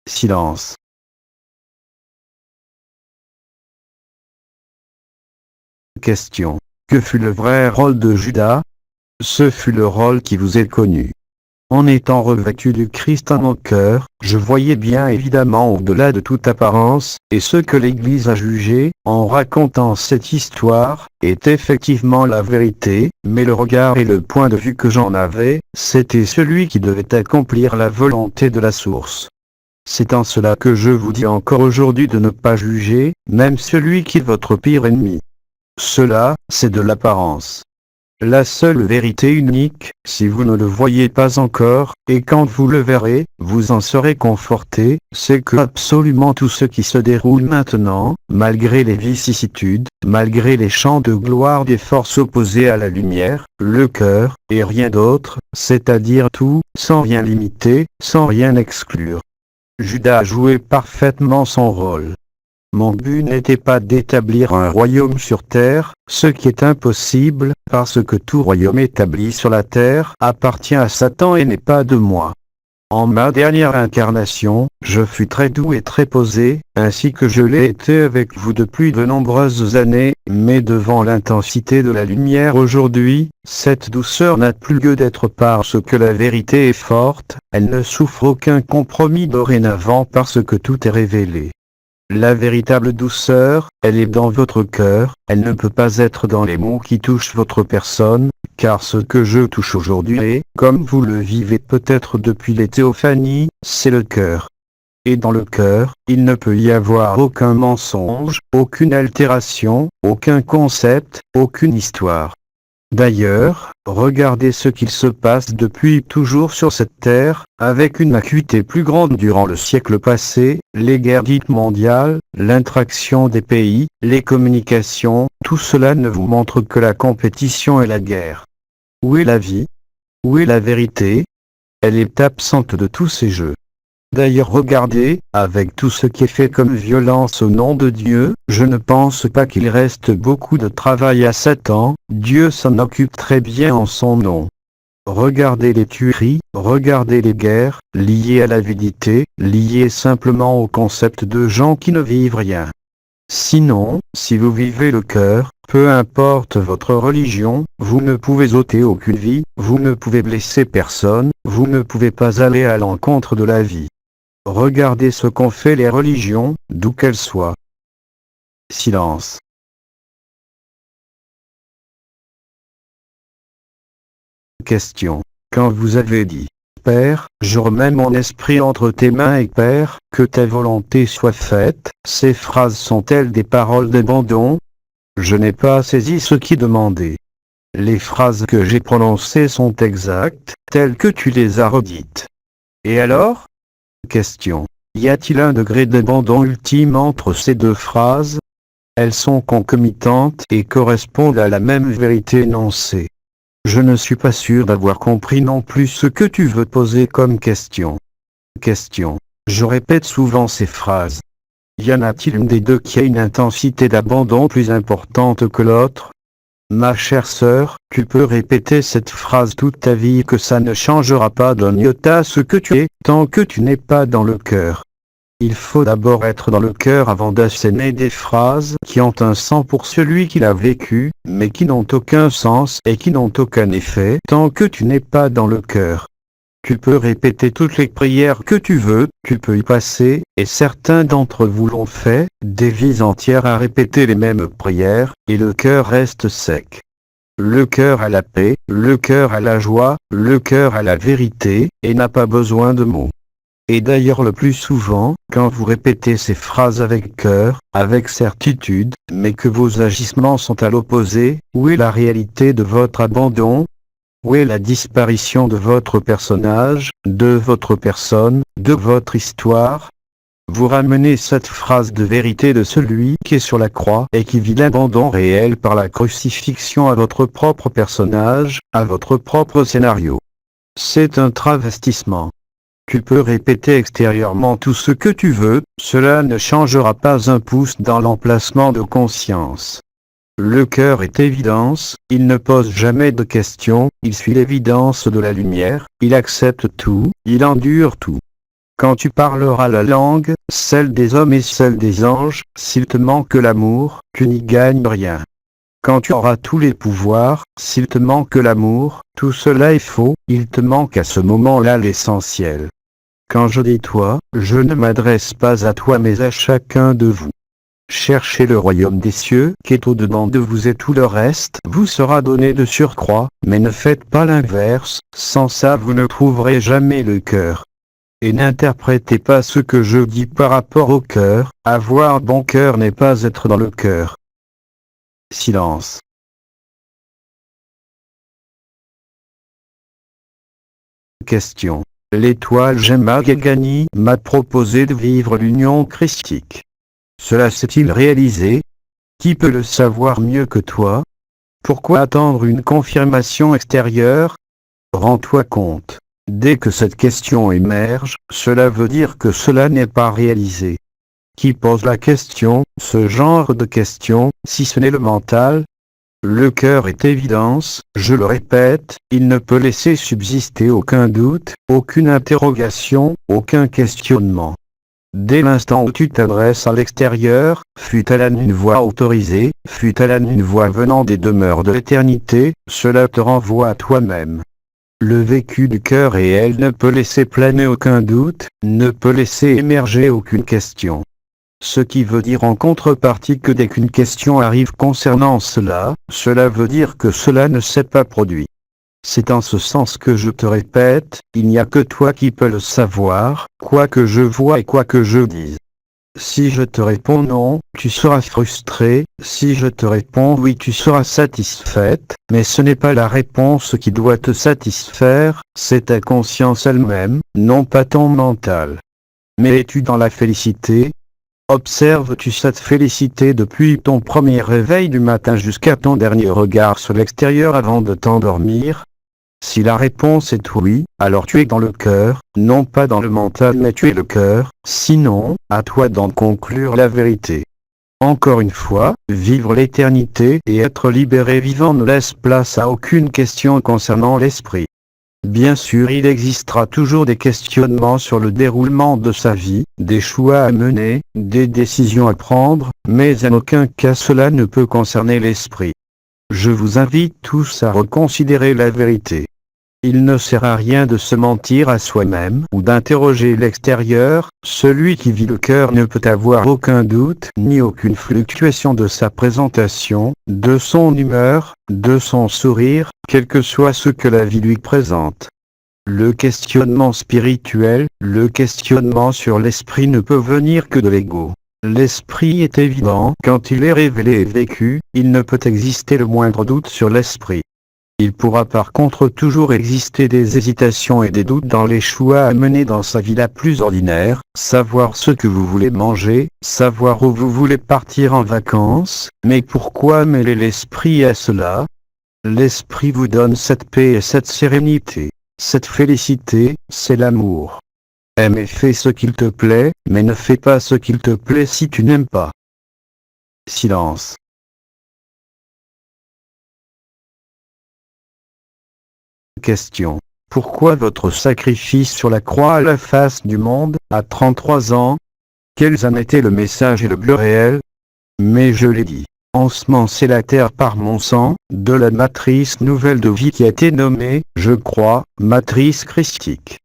Silence. Question. Que fut le vrai rôle de Judas? Ce fut le rôle qui vous est connu. En étant revêtu du Christ en mon cœur, je voyais bien évidemment au-delà de toute apparence, et ce que l'Église a jugé, en racontant cette histoire, est effectivement la vérité, mais le regard et le point de vue que j'en avais, c'était celui qui devait accomplir la volonté de la source. C'est en cela que je vous dis encore aujourd'hui de ne pas juger, même celui qui est votre pire ennemi. Cela, c'est de l'apparence. La seule vérité unique, si vous ne le voyez pas encore, et quand vous le verrez, vous en serez conforté, c'est que absolument tout ce qui se déroule maintenant, malgré les vicissitudes, malgré les chants de gloire des forces opposées à la lumière, le cœur, et rien d'autre, c'est-à-dire tout, sans rien limiter, sans rien exclure. Judas a joué parfaitement son rôle. Mon but n'était pas d'établir un royaume sur terre, ce qui est impossible, parce que tout royaume établi sur la terre appartient à Satan et n'est pas de moi. En ma dernière incarnation, je fus très doux et très posé, ainsi que je l'ai été avec vous depuis de nombreuses années, mais devant l'intensité de la lumière aujourd'hui, cette douceur n'a plus lieu d'être parce que la vérité est forte, elle ne souffre aucun compromis dorénavant parce que tout est révélé. La véritable douceur, elle est dans votre cœur, elle ne peut pas être dans les mots qui touchent votre personne, car ce que je touche aujourd'hui est, comme vous le vivez peut-être depuis les théophanies, c'est le cœur. Et dans le cœur, il ne peut y avoir aucun mensonge, aucune altération, aucun concept, aucune histoire. D'ailleurs, regardez ce qu'il se passe depuis toujours sur cette terre, avec une acuité plus grande durant le siècle passé, les guerres dites mondiales, l'interaction des pays, les communications, tout cela ne vous montre que la compétition et la guerre. Où est la vie? Où est la vérité? Elle est absente de tous ces jeux. D'ailleurs regardez, avec tout ce qui est fait comme violence au nom de Dieu, je ne pense pas qu'il reste beaucoup de travail à Satan, Dieu s'en occupe très bien en son nom. Regardez les tueries, regardez les guerres, liées à l'avidité, liées simplement au concept de gens qui ne vivent rien. Sinon, si vous vivez le cœur, peu importe votre religion, vous ne pouvez ôter aucune vie, vous ne pouvez blesser personne, vous ne pouvez pas aller à l'encontre de la vie. Regardez ce qu'ont fait les religions, d'où qu'elles soient. Silence. Question. Quand vous avez dit, Père, je remets mon esprit entre tes mains et Père, que ta volonté soit faite, ces phrases sont-elles des paroles d'abandon? Je n'ai pas saisi ce qui demandait. Les phrases que j'ai prononcées sont exactes, telles que tu les as redites. Et alors? Question. Y a-t-il un degré d'abandon ultime entre ces deux phrases? Elles sont concomitantes et correspondent à la même vérité énoncée. Je ne suis pas sûr d'avoir compris non plus ce que tu veux poser comme question. Question. Je répète souvent ces phrases. Y en a-t-il une des deux qui a une intensité d'abandon plus importante que l'autre? Ma chère sœur, tu peux répéter cette phrase toute ta vie que ça ne changera pas d'un iota ce que tu es, tant que tu n'es pas dans le cœur. Il faut d'abord être dans le cœur avant d'asséner des phrases qui ont un sens pour celui qui l'a vécu, mais qui n'ont aucun sens et qui n'ont aucun effet tant que tu n'es pas dans le cœur. Tu peux répéter toutes les prières que tu veux, tu peux y passer, et certains d'entre vous l'ont fait, des vies entières à répéter les mêmes prières, et le cœur reste sec. Le cœur a la paix, le cœur a la joie, le cœur a la vérité, et n'a pas besoin de mots. Et d'ailleurs le plus souvent, quand vous répétez ces phrases avec cœur, avec certitude, mais que vos agissements sont à l'opposé, où est la réalité de votre abandon? Où est la disparition de votre personnage, de votre personne, de votre histoire? Vous ramenez cette phrase de vérité de celui qui est sur la croix et qui vit l'abandon réel par la crucifixion à votre propre personnage, à votre propre scénario. C'est un travestissement. Tu peux répéter extérieurement tout ce que tu veux, cela ne changera pas un pouce dans l'emplacement de conscience. Le cœur est évidence, il ne pose jamais de questions, il suit l'évidence de la lumière, il accepte tout, il endure tout. Quand tu parleras la langue, celle des hommes et celle des anges, s'il te manque l'amour, tu n'y gagnes rien. Quand tu auras tous les pouvoirs, s'il te manque l'amour, tout cela est faux, il te manque à ce moment-là l'essentiel. Quand je dis toi, je ne m'adresse pas à toi mais à chacun de vous. Cherchez le royaume des cieux qui est au-dedans de vous et tout le reste vous sera donné de surcroît, mais ne faites pas l'inverse, sans ça vous ne trouverez jamais le cœur. Et n'interprétez pas ce que je dis par rapport au cœur, avoir bon cœur n'est pas être dans le cœur. Silence. Question. L'étoile Gemma Gagani m'a proposé de vivre l'union christique. Cela s'est-il réalisé? Qui peut le savoir mieux que toi? Pourquoi attendre une confirmation extérieure? Rends-toi compte. Dès que cette question émerge, cela veut dire que cela n'est pas réalisé. Qui pose la question, ce genre de question, si ce n'est le mental? Le cœur est évidence, je le répète, il ne peut laisser subsister aucun doute, aucune interrogation, aucun questionnement. Dès l'instant où tu t'adresses à l'extérieur, fût-elle une voix autorisée, fût-elle une voix venant des demeures de l'éternité, cela te renvoie à toi-même. Le vécu du cœur réel ne peut laisser planer aucun doute, ne peut laisser émerger aucune question. Ce qui veut dire en contrepartie que dès qu'une question arrive concernant cela, cela veut dire que cela ne s'est pas produit. C'est en ce sens que je te répète, il n'y a que toi qui peux le savoir, quoi que je vois et quoi que je dise. Si je te réponds non, tu seras frustré, si je te réponds oui, tu seras satisfaite, mais ce n'est pas la réponse qui doit te satisfaire, c'est ta conscience elle-même, non pas ton mental. Mais es-tu dans la félicité? Observes-tu cette félicité depuis ton premier réveil du matin jusqu'à ton dernier regard sur l'extérieur avant de t'endormir? Si la réponse est oui, alors tu es dans le cœur, non pas dans le mental mais tu es le cœur, sinon, à toi d'en conclure la vérité. Encore une fois, vivre l'éternité et être libéré vivant ne laisse place à aucune question concernant l'esprit. Bien sûr, il existera toujours des questionnements sur le déroulement de sa vie, des choix à mener, des décisions à prendre, mais en aucun cas cela ne peut concerner l'esprit. Je vous invite tous à reconsidérer la vérité. Il ne sert à rien de se mentir à soi-même ou d'interroger l'extérieur, celui qui vit le cœur ne peut avoir aucun doute ni aucune fluctuation de sa présentation, de son humeur, de son sourire, quel que soit ce que la vie lui présente. Le questionnement spirituel, le questionnement sur l'esprit ne peut venir que de l'ego. L'esprit est évident, quand il est révélé et vécu, il ne peut exister le moindre doute sur l'esprit. Il pourra par contre toujours exister des hésitations et des doutes dans les choix à mener dans sa vie la plus ordinaire, savoir ce que vous voulez manger, savoir où vous voulez partir en vacances, mais pourquoi mêler l'esprit à cela? L'esprit vous donne cette paix et cette sérénité. Cette félicité, c'est l'amour. Aime et fais ce qu'il te plaît, mais ne fais pas ce qu'il te plaît si tu n'aimes pas. Silence. Question. Pourquoi votre sacrifice sur la croix à la face du monde, à 33 ans? Quels en étaient le message et le but réel? Mais je l'ai dit. Ensemencer la terre par mon sang, de la matrice nouvelle de vie qui a été nommée, je crois, matrice christique.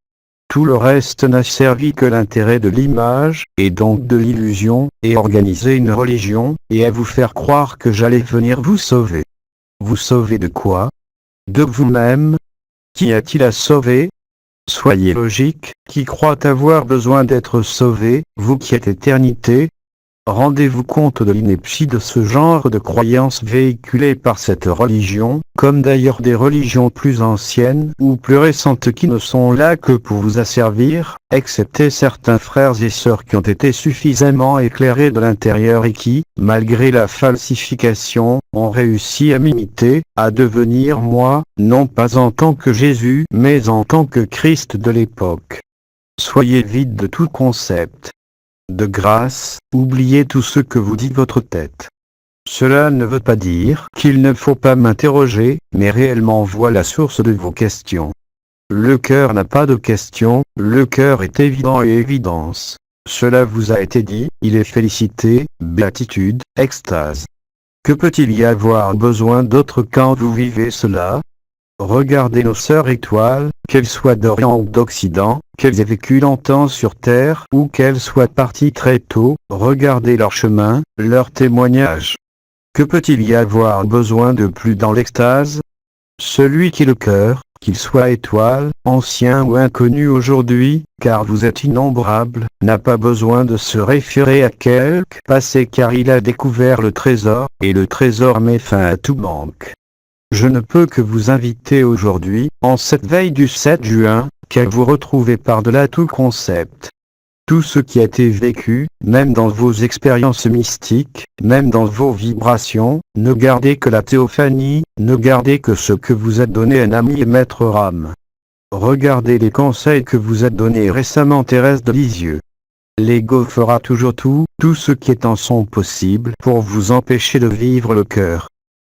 Tout le reste n'a servi que l'intérêt de l'image, et donc de l'illusion, et organiser une religion, et à vous faire croire que j'allais venir vous sauver. Vous sauver de quoi? De vous-même? Qui a-t-il à sauver? Soyez logique, qui croit avoir besoin d'être sauvé, vous qui êtes éternité? Rendez-vous compte de l'ineptie de ce genre de croyances véhiculées par cette religion, comme d'ailleurs des religions plus anciennes ou plus récentes qui ne sont là que pour vous asservir, excepté certains frères et sœurs qui ont été suffisamment éclairés de l'intérieur et qui, malgré la falsification, ont réussi à m'imiter, à devenir moi, non pas en tant que Jésus, mais en tant que Christ de l'époque. Soyez vide de tout concept. De grâce, oubliez tout ce que vous dit votre tête. Cela ne veut pas dire qu'il ne faut pas m'interroger, mais réellement voir la source de vos questions. Le cœur n'a pas de questions, le cœur est évident et évidence. Cela vous a été dit, il est félicité, béatitude, extase. Que peut-il y avoir besoin d'autre quand vous vivez cela? Regardez nos sœurs étoiles, qu'elles soient d'Orient ou d'Occident, qu'elles aient vécu longtemps sur Terre ou qu'elles soient parties très tôt, regardez leur chemin, leurs témoignages. Que peut-il y avoir besoin de plus dans l'extase? Celui qui est le cœur, qu'il soit étoile, ancien ou inconnu aujourd'hui, car vous êtes innombrables, n'a pas besoin de se référer à quelque passé car il a découvert le trésor, et le trésor met fin à tout manque. Je ne peux que vous inviter aujourd'hui, en cette veille du 7 juin, qu'à vous retrouver par-delà tout concept. Tout ce qui a été vécu, même dans vos expériences mystiques, même dans vos vibrations, ne gardez que la théophanie, ne gardez que ce que vous a donné un ami et maître Ram. Regardez les conseils que vous a donnés récemment Thérèse de Lisieux. L'ego fera toujours tout ce qui est en son possible pour vous empêcher de vivre le cœur.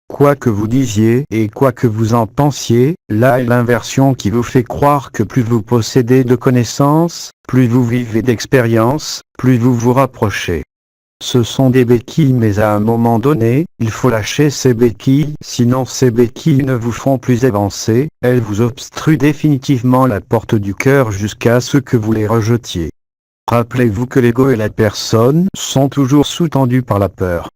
Quoi que vous disiez et quoi que vous en pensiez, là est l'inversion qui vous fait croire que plus vous possédez de connaissances, plus vous vivez d'expériences, plus vous vous rapprochez. Ce sont des béquilles, mais à un moment donné, il faut lâcher ces béquilles, sinon ces béquilles ne vous feront plus avancer, elles vous obstruent définitivement la porte du cœur jusqu'à ce que vous les rejetiez. Rappelez-vous que l'ego et la personne sont toujours sous-tendus par la peur.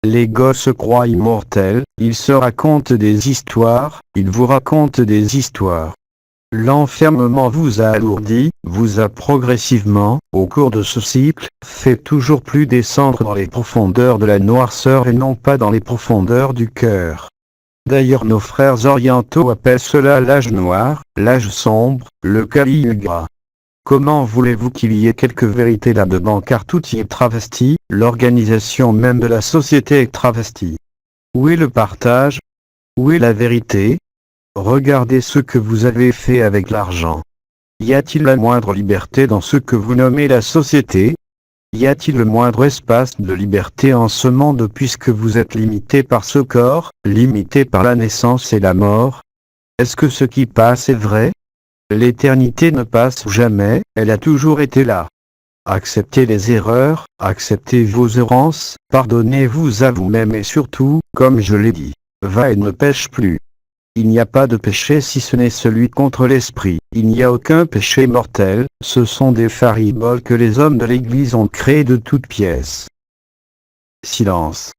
L'ego se croit immortel, il se raconte des histoires, il vous raconte des histoires. L'enfermement vous a alourdi, vous a progressivement, au cours de ce cycle, fait toujours plus descendre dans les profondeurs de la noirceur et non pas dans les profondeurs du cœur. D'ailleurs nos frères orientaux appellent cela l'âge noir, l'âge sombre, le Kali Yuga. Comment voulez-vous qu'il y ait quelque vérité là-dedans, car tout y est travesti, l'organisation même de la société est travestie. Où est le partage? Où est la vérité? Regardez ce que vous avez fait avec l'argent. Y a-t-il la moindre liberté dans ce que vous nommez la société? Y a-t-il le moindre espace de liberté en ce monde puisque vous êtes limité par ce corps, limité par la naissance et la mort? Est-ce que ce qui passe est vrai? L'éternité ne passe jamais, elle a toujours été là. Acceptez les erreurs, acceptez vos errances, pardonnez-vous à vous-même et surtout, comme je l'ai dit, va et ne pêche plus. Il n'y a pas de péché si ce n'est celui contre l'esprit. Il n'y a aucun péché mortel, ce sont des fariboles que les hommes de l'Église ont créés de toutes pièces. Silence.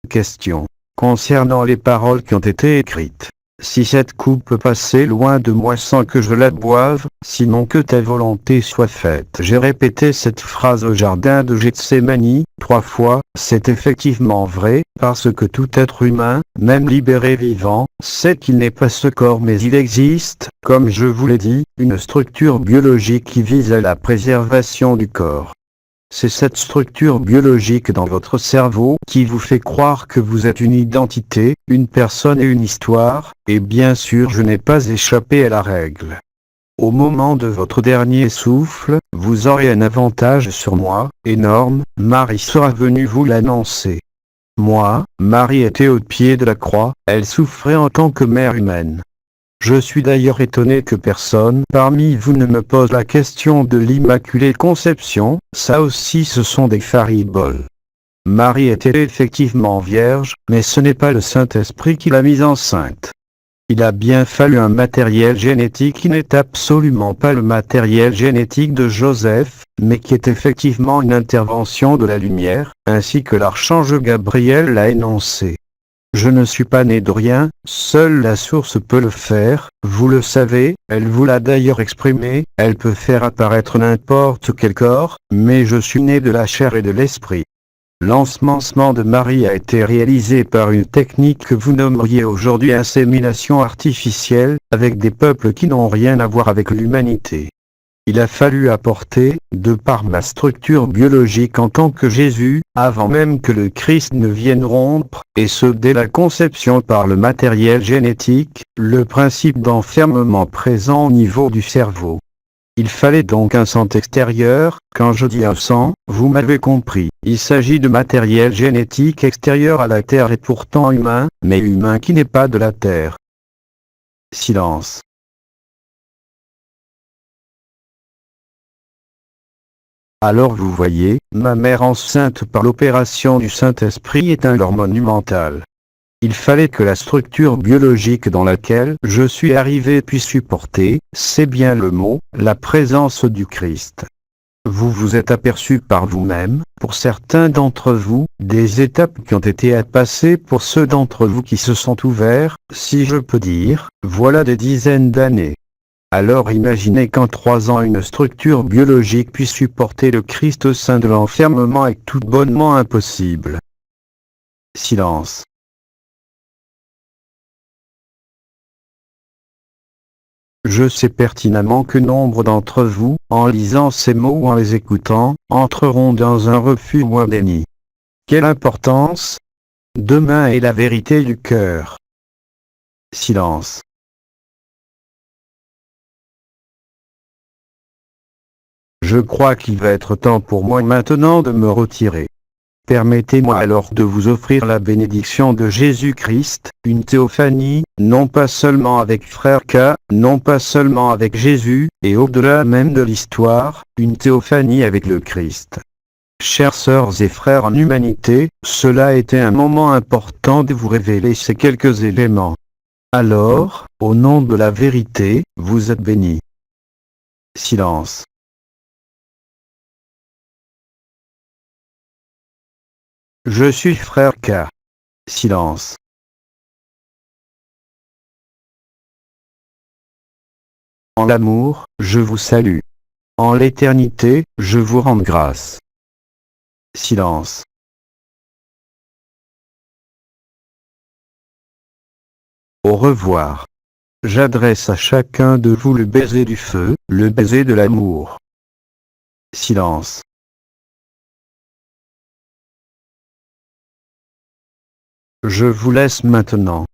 Question. Concernant les paroles qui ont été écrites. Si cette coupe peut passer loin de moi sans que je la boive, sinon que ta volonté soit faite. J'ai répété cette phrase au jardin de Gethsémani 3 fois, c'est effectivement vrai, parce que tout être humain, même libéré vivant, sait qu'il n'est pas ce corps mais il existe, comme je vous l'ai dit, une structure biologique qui vise à la préservation du corps. C'est cette structure biologique dans votre cerveau qui vous fait croire que vous êtes une identité, une personne et une histoire, et bien sûr je n'ai pas échappé à la règle. Au moment de votre dernier souffle, vous aurez un avantage sur moi, énorme, Marie sera venue vous l'annoncer. Moi, Marie était au pied de la croix, elle souffrait en tant que mère humaine. Je suis d'ailleurs étonné que personne parmi vous ne me pose la question de l'Immaculée Conception, ça aussi ce sont des fariboles. Marie était effectivement vierge, mais ce n'est pas le Saint-Esprit qui l'a mise enceinte. Il a bien fallu un matériel génétique qui n'est absolument pas le matériel génétique de Joseph, mais qui est effectivement une intervention de la lumière, ainsi que l'archange Gabriel l'a énoncé. Je ne suis pas né de rien, seule la source peut le faire, vous le savez, elle vous l'a d'ailleurs exprimé, elle peut faire apparaître n'importe quel corps, mais je suis né de la chair et de l'esprit. L'ensemencement de Marie a été réalisé par une technique que vous nommeriez aujourd'hui insémination artificielle, avec des peuples qui n'ont rien à voir avec l'humanité. Il a fallu apporter, de par ma structure biologique en tant que Jésus, avant même que le Christ ne vienne rompre, et ce dès la conception par le matériel génétique, le principe d'enfermement présent au niveau du cerveau. Il fallait donc un sang extérieur, quand je dis un sang, vous m'avez compris, il s'agit de matériel génétique extérieur à la Terre et pourtant humain, mais humain qui n'est pas de la Terre. Silence. Alors vous voyez, ma mère enceinte par l'opération du Saint-Esprit est un leurre monumental. Il fallait que la structure biologique dans laquelle je suis arrivé puisse supporter, c'est bien le mot, la présence du Christ. Vous vous êtes aperçu par vous-même, pour certains d'entre vous, des étapes qui ont été à passer pour ceux d'entre vous qui se sont ouverts, si je peux dire, voilà des dizaines d'années. Alors imaginez qu'en 3 ans une structure biologique puisse supporter le Christ au sein de l'enfermement est tout bonnement impossible. Silence. Je sais pertinemment que nombre d'entre vous, en lisant ces mots ou en les écoutant, entreront dans un refus ou un déni. Quelle importance? Demain est la vérité du cœur. Silence. Je crois qu'il va être temps pour moi maintenant de me retirer. Permettez-moi alors de vous offrir la bénédiction de Jésus-Christ, une théophanie, non pas seulement avec Frère K, non pas seulement avec Jésus, et au-delà même de l'histoire, une théophanie avec le Christ. Chères sœurs et frères en humanité, cela était un moment important de vous révéler ces quelques éléments. Alors, au nom de la vérité, vous êtes bénis. Silence. Je suis Frère K. Silence. En l'amour, je vous salue. En l'éternité, je vous rends grâce. Silence. Au revoir. J'adresse à chacun de vous le baiser du feu, le baiser de l'amour. Silence. Je vous laisse maintenant.